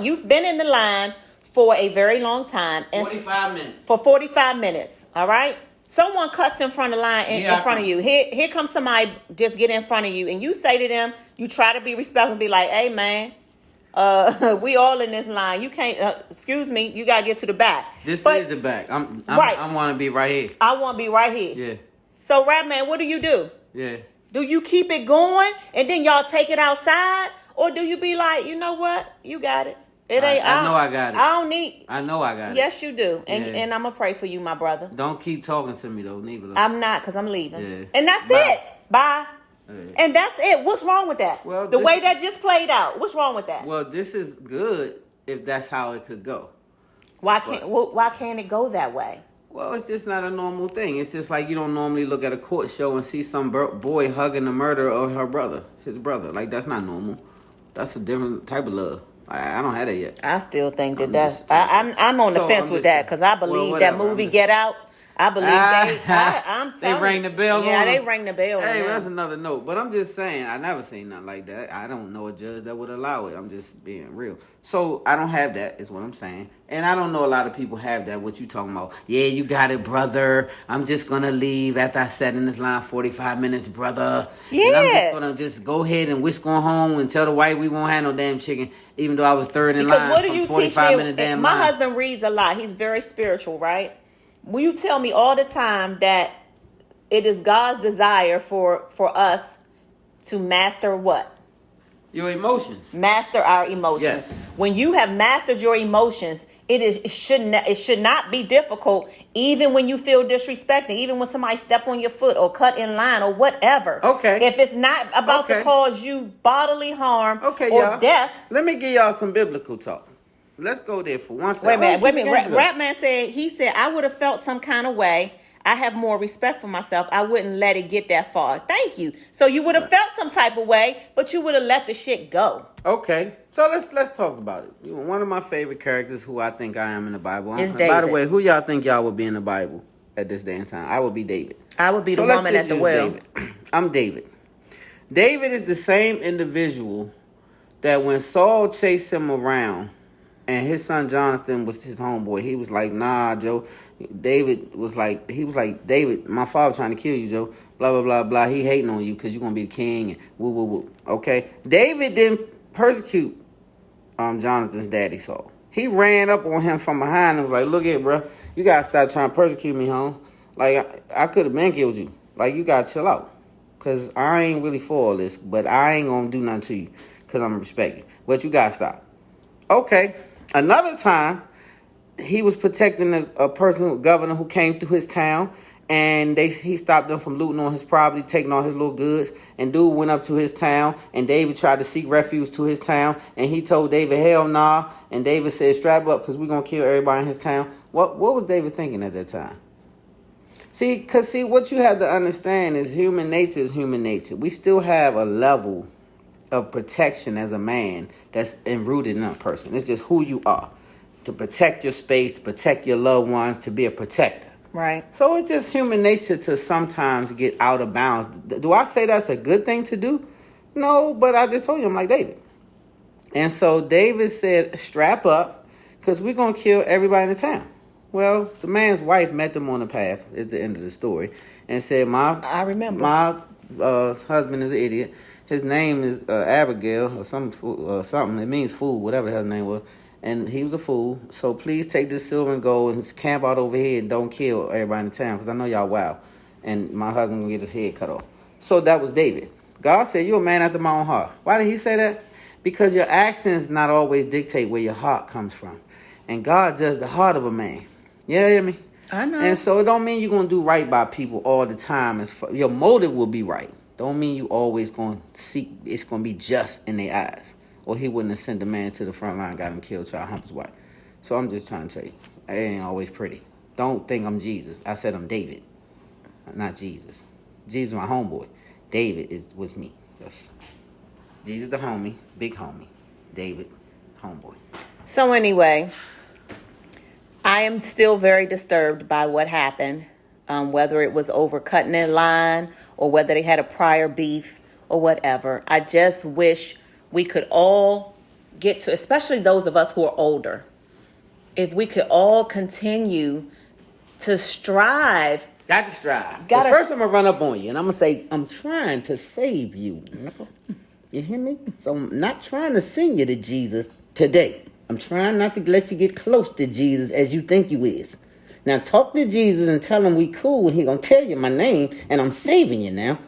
you've been in the line for a very long time. 45 minutes. For 45 minutes. All right? Someone cuts in front of the line in front of you. Here comes somebody just get in front of you. And you say to them, you try to be respectful and be like, hey, man, we all in this line. You can't, excuse me, you got to get to the back. This is the back. I want to be right here. I want to be right here. Yeah. So, Rat Man, what do? Yeah. Do you keep it going and then y'all take it outside? Or do you be like, you know what? You got it. It ain't. I know I got it. I don't need. I know I got it. Yes, you do. And I'm going to pray for you, my brother. Don't keep talking to me, though. Neither. I'm not, because I'm leaving. Yeah. And that's it. Bye. Hey. And that's it. What's wrong with that? Well, the way that just played out. What's wrong with that? Well, this is good if that's how it could go. Why can't it go that way? Well, it's just not a normal thing. It's just like you don't normally look at a court show and see some boy hugging the murderer of his brother. Like, that's not normal. That's a different type of love. I don't have that yet. I still think that's. I'm on the fence with that because I believe that movie Get Out. I believe I'm telling you. They rang the bell. Yeah, they rang the bell. Hey, that's another note. But I'm just saying, I never seen nothing like that. I don't know a judge that would allow it. I'm just being real. So I don't have that, is what I'm saying. And I don't know a lot of people have that. What you talking about? Yeah, you got it, brother. I'm just gonna leave after I sat in this line 45 minutes, brother. Yeah. And I'm just gonna go ahead and whisk on home and tell the wife we won't have no damn chicken, even though I was third in line. What do you teach me? My line. husband reads a lot. He's very spiritual, right? Will you tell me all the time that it is God's desire for us to master what? Your emotions. Master our emotions. Yes. When you have mastered your emotions, it should not be difficult, even when you feel disrespected, even when somebody step on your foot or cut in line or whatever. Okay. If it's not about to cause you bodily harm or y'all. death. Let me give y'all some biblical talk. Let's go there for one second. Wait a minute. Rat Man said, I would have felt some kind of way. I have more respect for myself. I wouldn't let it get that far. Thank you. So you would have felt some type of way, but you would have let the shit go. Okay. So let's talk about it. One of my favorite characters who I think I am in the Bible. Is David. By the way, who y'all think y'all would be in the Bible at this day and time? I would be David. I would be the woman at the well. David. I'm David. David is the same individual that when Saul chased him around, and his son Jonathan was his homeboy. He was like, nah, Joe. David was like, David, my father trying to kill you, Joe. Blah, blah, blah, blah. He hating on you because you're going to be the king. And woo, woo, woo. Okay? David didn't persecute Jonathan's daddy, Saul. He ran up on him from behind and was like, look here, bro. You got to stop trying to persecute me, home. Like, I could have been killed you. Like, you got to chill out. Because I ain't really for all this. But I ain't going to do nothing to you because I'm going to respect you. But you got to stop. Okay. Another time, he was protecting a governor who came through his town, and he stopped them from looting on his property, taking all his little goods. And dude went up to his town, and David tried to seek refuge to his town, and he told David, hell nah. And David said, strap up, because we're going to kill everybody in his town. What was David thinking at that time? See, what you have to understand is human nature is human nature. We still have a level of protection as a man that's enrooted in a person. It's just who you are. To protect your space, to protect your loved ones, to be a protector. Right. So it's just human nature to sometimes get out of bounds. Do I say that's a good thing to do? No, but I just told you I'm like David. And so David said, strap up, because we're going to kill everybody in the town. Well, the man's wife met them on the path. Is the end of the story, and said, I remember. My husband is an idiot. His name is Abigail or something. It means fool, whatever the hell his name was. And he was a fool. So please take this silver and gold and camp out over here and don't kill everybody in the town because I know y'all wild. And my husband gonna get his head cut off. So that was David. God said, you're a man after my own heart. Why did he say that? Because your actions not always dictate where your heart comes from. And God judged the heart of a man. You hear me? I know. And so it don't mean you're going to do right by people all the time. Your motive will be right. Don't mean you always going to seek, it's going to be just in their eyes. Or he wouldn't have sent the man to the front line, got him killed, tried to hump his wife. So I'm just trying to tell you, it ain't always pretty. Don't think I'm Jesus. I said I'm David, not Jesus. Jesus my homeboy. David was me. That's Jesus the homie, big homie. David, homeboy. So anyway, I am still very disturbed by what happened, whether it was over cutting in line or whether they had a prior beef or whatever. I just wish we could all get to, especially those of us who are older, if we could all continue to strive. Got to strive. First I'm going to run up on you and I'm going to say, I'm trying to save you. You hear me? So I'm not trying to send you to Jesus today. I'm trying not to let you get close to Jesus as you think you is. Now talk to Jesus and tell him we cool and he going to tell you my name and I'm saving you now.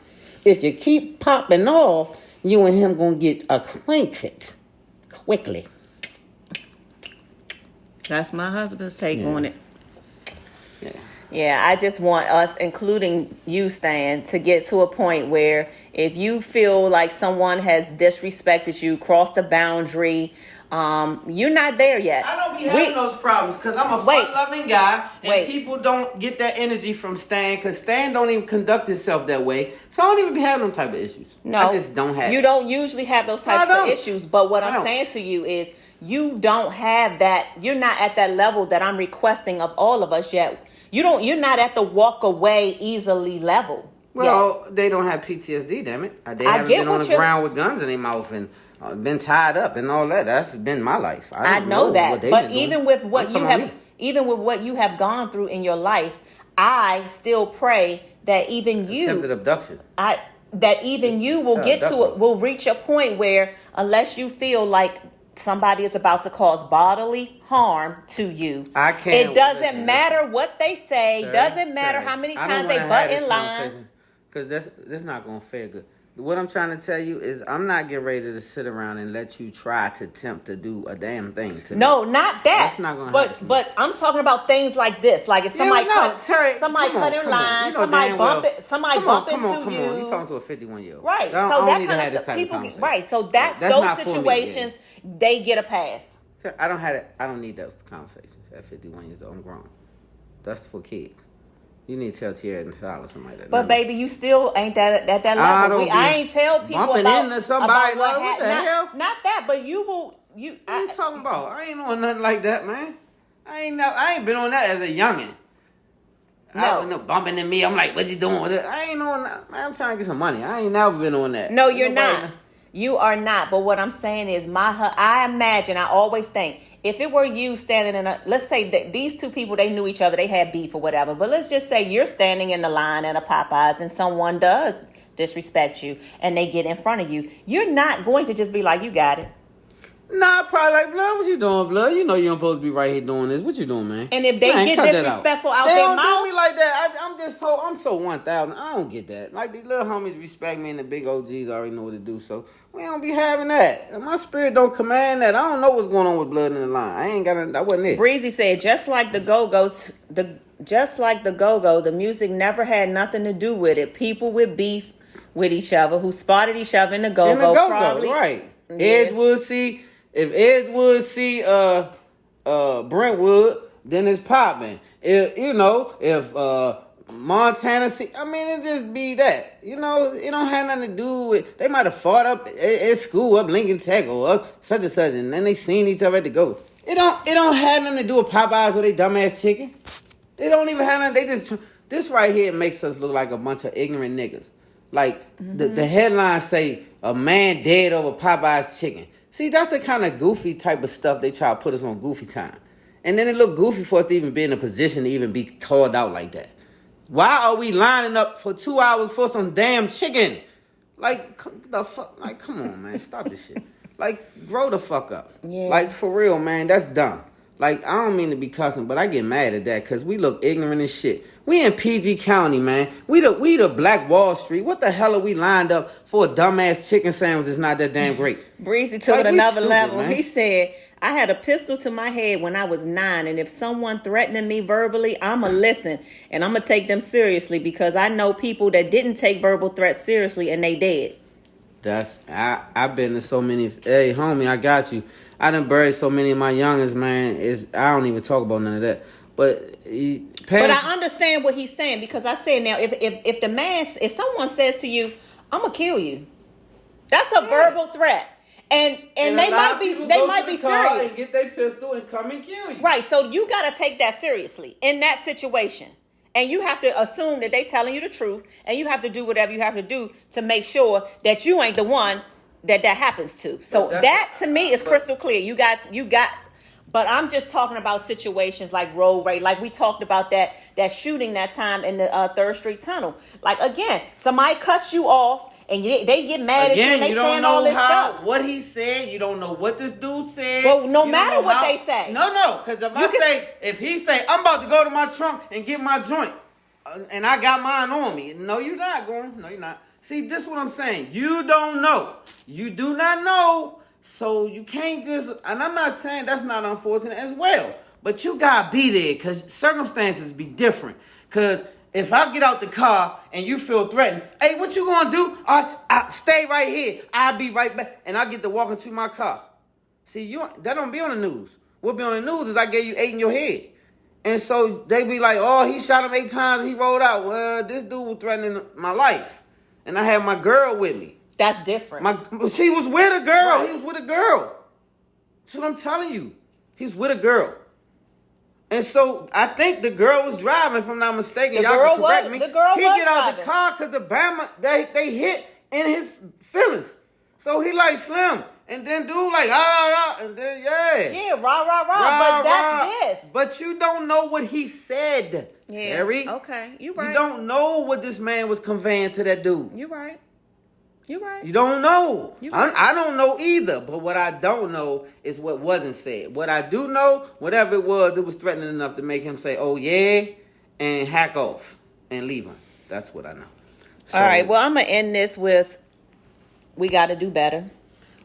If you keep popping off, you and him going to get acquainted quickly. That's my husband's take on it. Yeah, I just want us, including you, Stan, to get to a point where if you feel like someone has disrespected you, crossed a boundary, you're not there yet. I don't be having those problems because I'm a fun-loving guy, and people don't get that energy from Stan because Stan don't even conduct himself that way. So I don't even be having them type of issues. No, I just don't have. You don't usually have those types of issues. But what I'm saying to you is, you don't have that. You're not at that level that I'm requesting of all of us yet. You're not at the walk away easily level. Well, they don't have PTSD, damn it. They haven't been on the ground with guns in their mouth and been tied up and all that. That's been my life. I know that. But even with what you have gone through in your life, I still pray that even you attempted abduction. That even you will get to it, will reach a point where unless you feel like somebody is about to cause bodily harm to you. I can't. It doesn't matter what they say. Doesn't matter how many times they butt in line. Because that's not going to fare good. What I'm trying to tell you is I'm not getting ready to sit around and let you try to attempt to do a damn thing to me. No, not that. That's not going to happen. But I'm talking about things like this. Like if somebody cut in line, somebody bump into you. You're talking to a 51-year-old. Right. So that kind of stuff. People get, right. So that's those situations, they get a pass. I don't need those conversations at 51 years old. I'm grown. That's for kids. You need to tell Tierra and Tyler somebody that. But baby, you still ain't at that level. I ain't tell people about into somebody. What what the hell? Not that, but you will. What are you talking about? I ain't on nothing like that, man. I ain't been on that as a youngin'. No. No bumping in me. I'm like, what you doing with it? I ain't on that. Man, I'm trying to get some money. I ain't never been on that. No, you're not. You are not. But what I'm saying is, I imagine, I always think, if it were you standing in let's say that these two people, they knew each other, they had beef or whatever. But let's just say you're standing in the line at a Popeyes and someone does disrespect you and they get in front of you. You're not going to just be like, you got it. Nah, probably like, blood, what you doing, blood? You know you don't supposed to be right here doing this. What you doing, man? And if they get disrespectful out their mouth. They don't do me like that. I'm so 1,000. I don't get that. Like, these little homies respect me and the big OGs already know what to do, so we don't be having that. My spirit don't command that. I don't know what's going on with blood in the line. That wasn't it. Breezy said, just like the Go-Go's, the music never had nothing to do with it. People with beef with each other who spotted each other in the Go-Go. Probably, right. Yeah. Edgewood see... If Edgewood see Brentwood, then it's popping. If Montana see, it just be that. It don't have nothing to do with. They might have fought up at school, up Lincoln Tech or up such and such, and then they seen each other at the go. It don't have nothing to do with Popeyes or they dumbass chicken. It don't even have nothing. They just this right here makes us look like a bunch of ignorant niggas. Like the headlines say, a man dead over Popeyes chicken. See, that's the kind of goofy type of stuff they try to put us on goofy time. And then it looked goofy for us to even be in a position to even be called out like that. Why are we lining up for 2 hours for some damn chicken? Like, the fuck? Like, come on, man. Stop this shit. Like, grow the fuck up. Yeah. Like, for real, man. That's dumb. Like, I don't mean to be cussing, but I get mad at that because we look ignorant as shit. We in PG County, man. We the Black Wall Street. What the hell are we lined up for a dumbass chicken sandwich that's not that damn great? Breezy took it another level. Man. He said, I had a pistol to my head when I was 9, and if someone threatening me verbally, I'ma listen, and I'ma take them seriously because I know people that didn't take verbal threats seriously and they dead. I've been to so many. Hey, homie, I got you. I done buried so many of my youngest, man. I don't even talk about none of that. But I understand what he's saying because I said now, if someone says to you, I'm gonna kill you, that's a verbal threat. And they might be serious. And get their pistol and come and kill you. Right. So you gotta take that seriously in that situation. And you have to assume that they telling you the truth, and you have to do whatever you have to do to make sure that you ain't the one that happens to. So that to me is crystal clear. You got. But I'm just talking about situations like road rage, like we talked about that shooting that time in the 3rd Street Tunnel. Like again, somebody cuts you off. And they get mad at you and they saying all this stuff. What he said, you don't know what this dude said. Well, no matter what they say. No, because if he say, I'm about to go to my trunk and get my joint, and I got mine on me. No, you're not going. No, you're not. See, this is what I'm saying. You don't know. You do not know. So you can't just, and I'm not saying that's not unfortunate as well. But you got to be there because circumstances be different. Because if I get out the car and you feel threatened, hey, what you gonna do? I stay right here. I'll be right back. And I get to walk into my car. See, that don't be on the news. What be on the news is I gave you 8 in your head. And so they be like, oh, he shot him 8 times and he rolled out. Well, this dude was threatening my life. And I had my girl with me. That's different. She was with a girl. Right. He was with a girl. That's what I'm telling you. He's with a girl. And so I think the girl was driving, if I'm not mistaken. Y'all can correct me. The girl he was get out driving. the car because the Bama they hit in his feelings. So he like Slim, and then dude like and then rah. But that's this. But you don't know what he said, Terry. Okay, you right. You don't know what this man was conveying to that dude. You right. You right. You don't know. Right. I don't know either. But what I don't know is what wasn't said. What I do know, whatever it was threatening enough to make him say, oh, yeah, and hack off and leave him. That's what I know. So, all right. Well, I'm going to end this with we got to do better.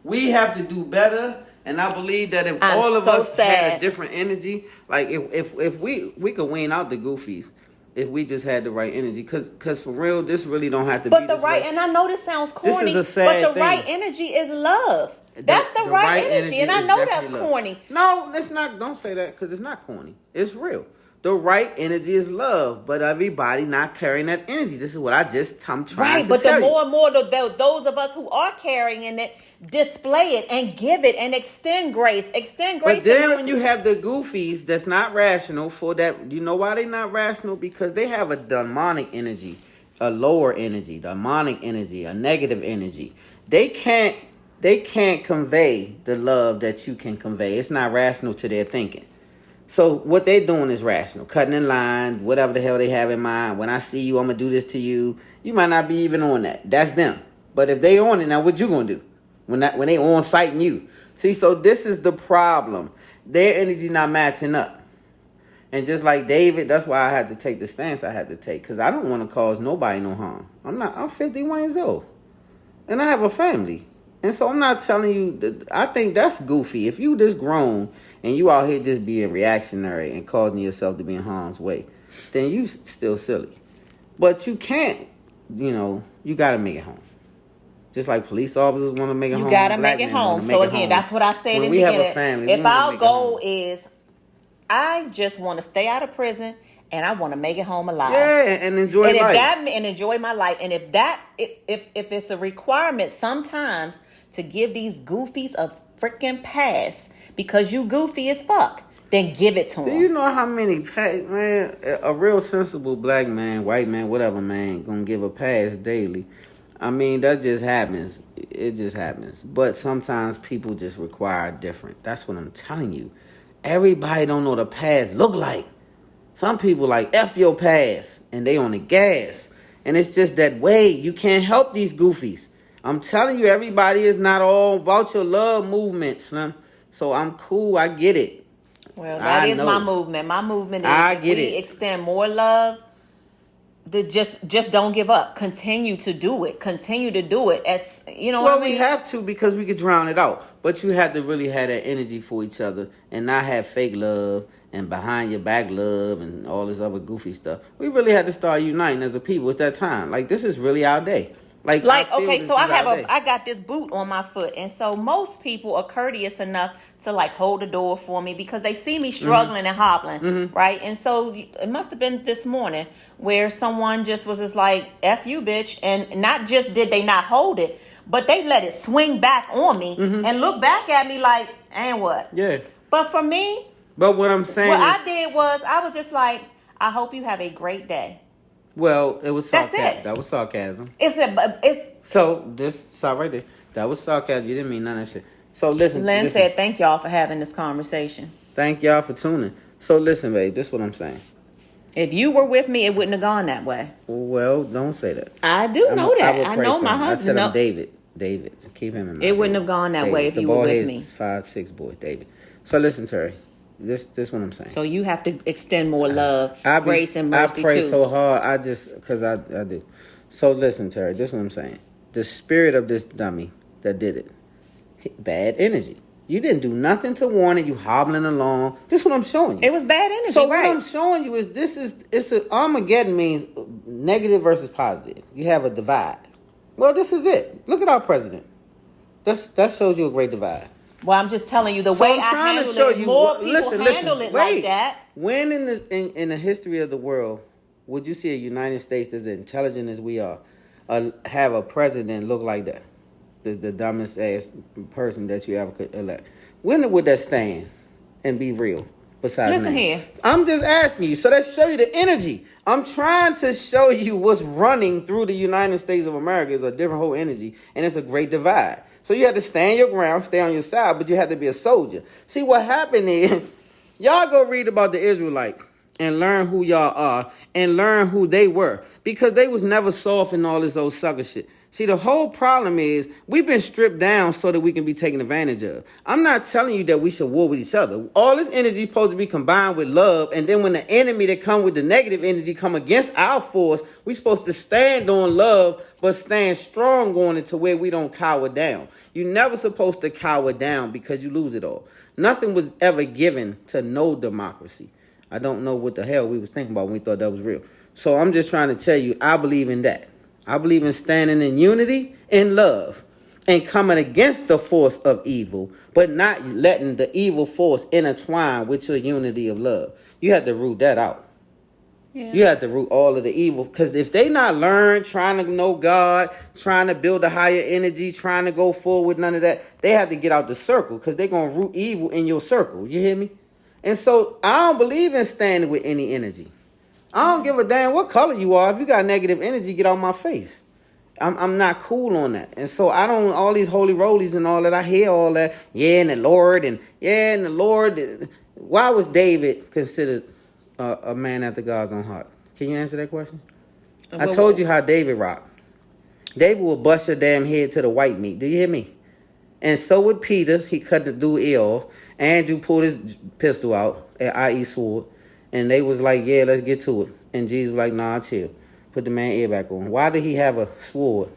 We have to do better. And I believe that if all of us had a different energy, like if we could wean out the goofies, if we just had the right energy, because for real, this really don't have to be. But the right, and I know this sounds corny, this is a sad but the thing. Right energy is love. That's the right energy, and I know that's love. corny. No, it's not. Don't say that because it's not corny. It's real. The right energy is love, but everybody not carrying that energy. This is what I'm trying to tell you. Right, but the more and more those of us who are carrying it display it and give it and extend grace. But then when you have the goofies that's not rational for that, you know why they not rational? Because they have a demonic energy, a lower energy, demonic energy, a negative energy. They can't convey the love that you can convey. It's not rational to their thinking. So what they're doing is rational, cutting in line, whatever the hell they have in mind. When I see you, I'm going to do this to you. You might not be even on that. That's them. But if they on it, now what you going to do when they on sighting you? See, so this is the problem. Their energy not matching up. And just like David, that's why I had to take the stance I had to take. Because I don't want to cause nobody no harm. I'm 51 years old. And I have a family. And so I'm not telling you that I think that's goofy. If you this grown and you out here just being reactionary and causing yourself to be in harm's way, then you still silly. But you can't, you got to make it home. Just like police officers want to make it home. You got to make it home. So again, that's what I said in the beginning. Have a family, if our goal is, I just want to stay out of prison and I want to make it home alive. Yeah, and enjoy life. And enjoy my life. And if it's a requirement sometimes to give these goofies a freaking pass because you goofy as fuck, then give it to them. Do you know how many man, a real sensible black man, white man, whatever man, gonna give a pass daily? I mean, that just happens. It just happens. But sometimes people just require different. That's what I'm telling you. everybody don't know what the past look like. Some people like F your past and they on the gas. And it's just that way. You can't help these goofies. I'm telling you, everybody is not all about your love movement, son. So I'm cool. I get it. Well, that is my movement. My movement is we extend more love. Just don't give up. Continue to do it. Continue to do it. As you know, well, we have to because we could drown it out. But you have to really have that energy for each other and not have fake love and behind your back love and all this other goofy stuff. We really had to start uniting as a people. It's that time. Like, this is really our day. Like okay, so I got this boot on my foot, and so most people are courteous enough to like hold the door for me because they see me struggling and hobbling, right? And so it must have been this morning where someone just was just like, "F you, bitch," and not just did they not hold it, but they let it swing back on me and look back at me like, "And what?" Yeah. But for me, but what I'm saying, I did was I was just like, "I hope you have a great day." Well, it was sarcasm. That's it. That was sarcasm. It's so just stop right there. That was sarcasm. You didn't mean none of that shit. So listen. Len said, "Thank y'all for having this conversation." Thank y'all for tuning. So listen, babe. This is what I'm saying. If you were with me, it wouldn't have gone that way. Well, don't say that. I do know that. I know my husband. I said I'm David. David. So keep him in mind. It wouldn't have gone that way if you were with me. 5'6" boy, David. So listen, Terry. This what I'm saying. So you have to extend more love, grace, and mercy I pray too. so hard. Because I do. So listen, Terry. This is what I'm saying. The spirit of this dummy that did it, bad energy. You didn't do nothing to warn it. You hobbling along. This is what I'm showing you. It was bad energy, so right? What I'm showing you is it's a Armageddon means negative versus positive. You have a divide. Well, this is it. Look at our president. That shows you a great divide. Well, I'm just telling you the way I handle it. More people handle it like that. When in the history of the world would you see a United States that's as intelligent as we are have a president look like that? The dumbest ass person that you ever could elect. When would that stand and be real? Besides, listen here. I'm just asking you. So that show you the energy. I'm trying to show you what's running through the United States of America is a different whole energy, and it's a great divide. So you have to stand your ground, stay on your side, but you have to be a soldier. See, what happened is, y'all go read about the Israelites and learn who y'all are and learn who they were, because they was never soft in all this old sucker shit. See, the whole problem is we've been stripped down so that we can be taken advantage of. I'm not telling you that we should war with each other. All this energy is supposed to be combined with love, and then when the enemy that come with the negative energy come against our force, we're supposed to stand on love, but stand strong on it to where we don't cower down. You're never supposed to cower down because you lose it all. Nothing was ever given to no democracy. I don't know what the hell we was thinking about when we thought that was real. So I'm just trying to tell you, I believe in that. I believe in standing in unity and love and coming against the force of evil, but not letting the evil force intertwine with your unity of love. You have to root that out. Yeah. You have to root all of the evil, because if they not learn, trying to know God, trying to build a higher energy, trying to go forward with none of that, they have to get out the circle, because they're going to root evil in your circle. You hear me? And so I don't believe in standing with any energy. I don't give a damn what color you are. If you got negative energy, get out my face. I'm not cool on that. And so I don't, all these holy rollies and all that, I hear all that, and the Lord. Why was David considered a man after God's own heart? Can you answer that question? I told you how David rocked. David will bust your damn head to the white meat. Do you hear me? And so would Peter. He cut the dude ear off. Andrew pulled his pistol out, i.e. sword. And they was like, yeah, let's get to it. And Jesus was like, nah, chill. Put the man ear back on. Why did he have a sword?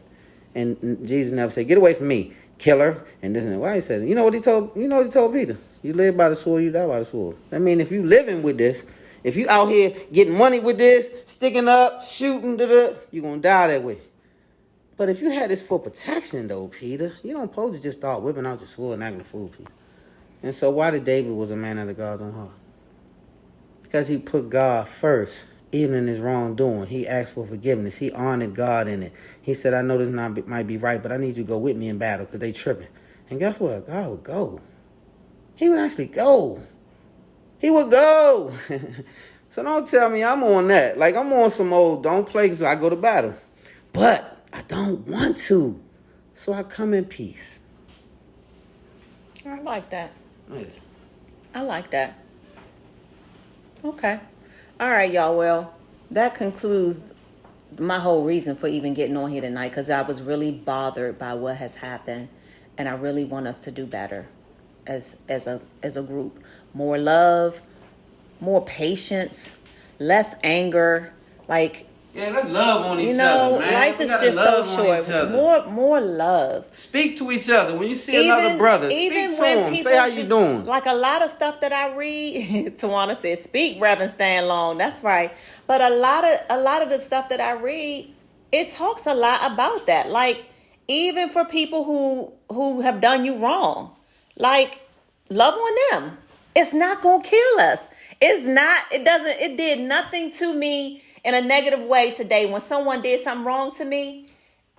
And Jesus never said, get away from me, killer. And this and that. Why he said it? You know what he told Peter? You live by the sword, you die by the sword. I mean, if you living with this, if you out here getting money with this, sticking up, shooting, you're going to die that way. But if you had this for protection, though, Peter, you don't supposed to just start whipping out your sword and acting a fool, Peter. And so why did David was a man after God's own heart? Because he put God first, even in his wrongdoing. He asked for forgiveness. He honored God in it. He said, I know this might be right, but I need you to go with me in battle because they tripping. And guess what? God would go. He would actually go. He would go. So don't tell me I'm on that. Like, I'm on some old, don't play so I go to battle. But I don't want to. So I come in peace. I like that. Yeah. I like that. Okay. All right, y'all. Well, that concludes my whole reason for even getting on here tonight, because I was really bothered by what has happened, and I really want us to do better as a group. More love, more patience, less anger. Like, Yeah, let's love on each you know, other, man. life We is gotta just so love on short. each other. More love. Speak to each other. When you see another brother, speak to him. Say how you doing. Like a lot of stuff that I read, Tawana said, "Speak, Reverend Stan Long." That's right. But a lot of the stuff that I read, it talks a lot about that. Like, even for people who have done you wrong, like, love on them. It's not gonna kill us. It's not. It doesn't. It did nothing to me in a negative way today. When someone did something wrong to me,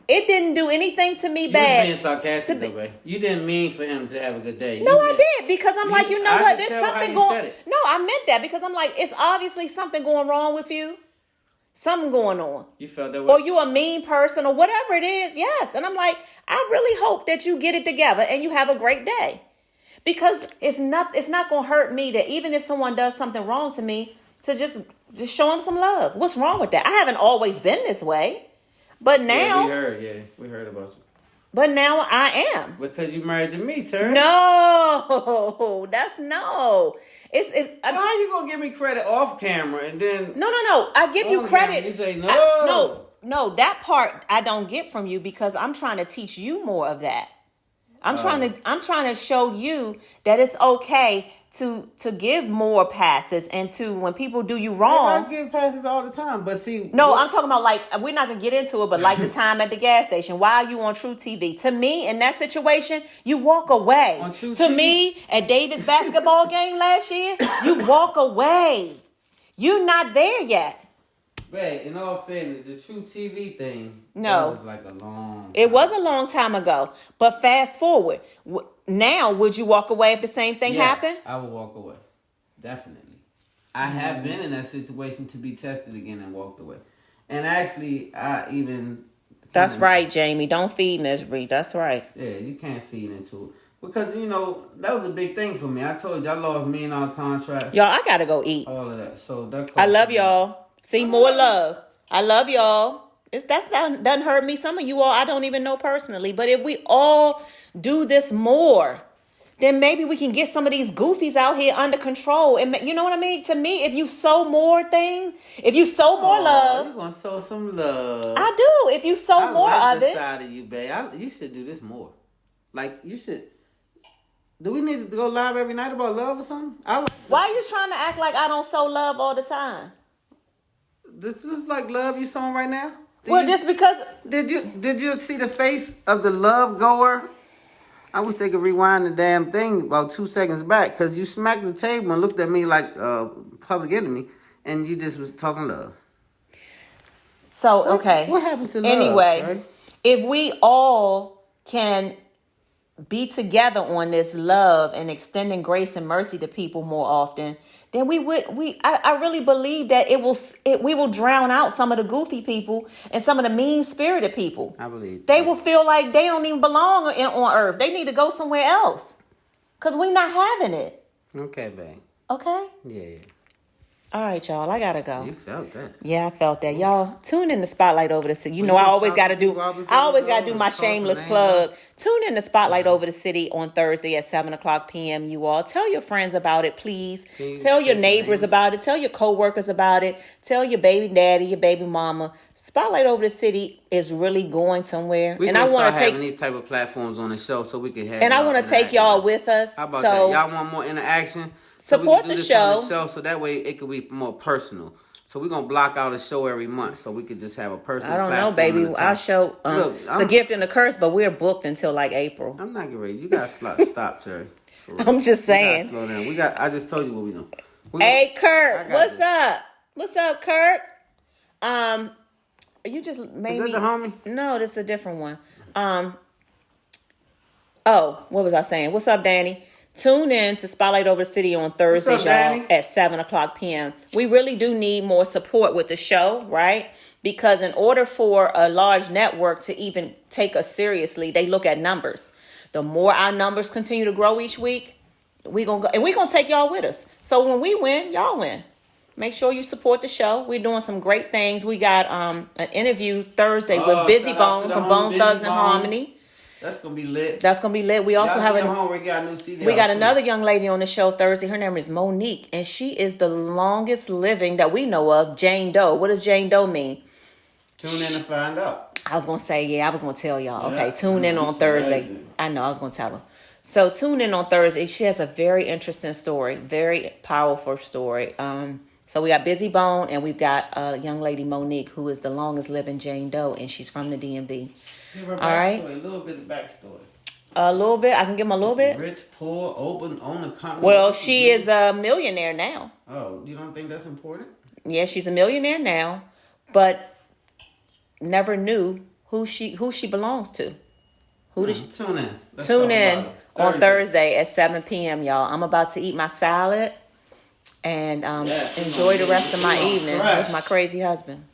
it didn't do anything to me bad. You was being sarcastic, though, babe. You didn't mean for him to have a good day. No, I did, because I'm like, you know what? There's something going. No, I meant that because I'm like, it's obviously something going wrong with you. Something going on. You felt that way? Or you a mean person or whatever it is. Yes. And I'm like, I really hope that you get it together and you have a great day. Because it's not going to hurt me that even if someone does something wrong to me, to just show them some love. What's wrong with that? I haven't always been this way. But now. We heard about you. But now I am. Because you married to me, Terry. No, that's no. How you gonna give me credit off camera and then? No. I give you credit. You say no. No. That part I don't get from you because I'm trying to teach you more of that. I'm trying to show you that it's okay to give more passes and to when people do you wrong. I give passes all the time, but see. No, I'm talking about, like, we're not gonna get into it, but like the time at the gas station while you on True TV. To me, in that situation, you walk away. On True to TV? me, at David's basketball game last year, you walk away. You're not there yet. Babe, in all fairness, the True TV thing, no, that was like a long time. It was a long time ago. But fast forward. Now, would you walk away if the same thing happened? I would walk away. Definitely. I have been in that situation to be tested again and walked away. And actually, I even... That's right, Jamie. Don't feed misery. That's right. Yeah, you can't feed into it. Because, you know, that was a big thing for me. I told you I lost $1 million contracts. Y'all, I gotta go eat. All of that. So that I love y'all. See, more love. I love y'all. Doesn't hurt me. Some of you all I don't even know personally. But if we all do this more, then maybe we can get some of these goofies out here under control. And you know what I mean? To me, if you sow more things, if you sow more love. You're going to sow some love. I do. If you sow more of it. Side of you, babe. You should do this more. Like, you should. Do we need to go live every night about love or something? Why are you trying to act like I don't sow love all the time? This is like love you song right now? Just because... Did you see the face of the love goer? I wish they could rewind the damn thing about 2 seconds back, because you smacked the table and looked at me like Public Enemy, and you just was talking love. So, okay. What happened to love? Anyway, Trey? If we all can be together on this love and extending grace and mercy to people more often, then I really believe that we will drown out some of the goofy people and some of the mean-spirited people. I believe they will feel like they don't even belong on earth. They need to go somewhere else because we're not having it. Okay, babe. Okay? Yeah. All right, y'all. I gotta go. You felt that. Yeah, I felt that. Y'all tune in the Spotlight over the city. You know, I always gotta do my shameless plug. Tune in the Spotlight over the city on Thursday at 7:00 p.m. You all tell your friends about it, please. Tell your neighbors about it. Tell your coworkers about it. Tell your baby daddy, your baby mama. Spotlight over the city is really going somewhere. And I want to take these type of platforms on the show so we can have. And I want to take y'all with us. How about that? Y'all want more interaction? Support the show. So that way it could be more personal. So we're going to block out a show every month so we could just have a personal platform. I don't know, baby. Our show, it's a gift and a curse, but we're booked until like April. I'm not getting ready. You got to stop, Terry. I'm just saying. Slow down. I just told you what we doing. Hey, Kurt. What's up? What's up, Kurt? You just made me. Is that the homie? No, this is a different one. What was I saying? What's up, Danny? Tune in to Spotlight Over the City on Thursdays, y'all, at 7:00 p.m. We really do need more support with the show, right? Because in order for a large network to even take us seriously, they look at numbers. The more our numbers continue to grow each week, we gonna go, and we gonna take y'all with us. So when we win, y'all win. Make sure you support the show. We're doing some great things. We got an interview Thursday with Busy Bone from Bone Thugs and Harmony. That's gonna be lit. That's gonna be lit. We also have we got another young lady on the show Thursday. Her name is Monique, and she is the longest living that we know of Jane Doe. What does Jane Doe mean? Tune in to find out. I was gonna say, yeah, I was gonna tell y'all. Okay, tune in on Thursday. Amazing. I know, I was gonna tell her. So tune in on Thursday. She has a very interesting story, very powerful story. So we got Busy Bone, and we've got a young lady, Monique, who is the longest living Jane Doe, and she's from the DMV. Give her backstory, a little bit of backstory. A little bit? I can give them a little bit? Rich, poor, open, on the company. Well, she is a millionaire now. Oh, you don't think that's important? Yeah, she's a millionaire now, but never knew who she belongs to. Who does she tune in? Tune in on Thursday at 7 p.m., y'all. I'm about to eat my salad and enjoy the rest of my evening with my crazy husband.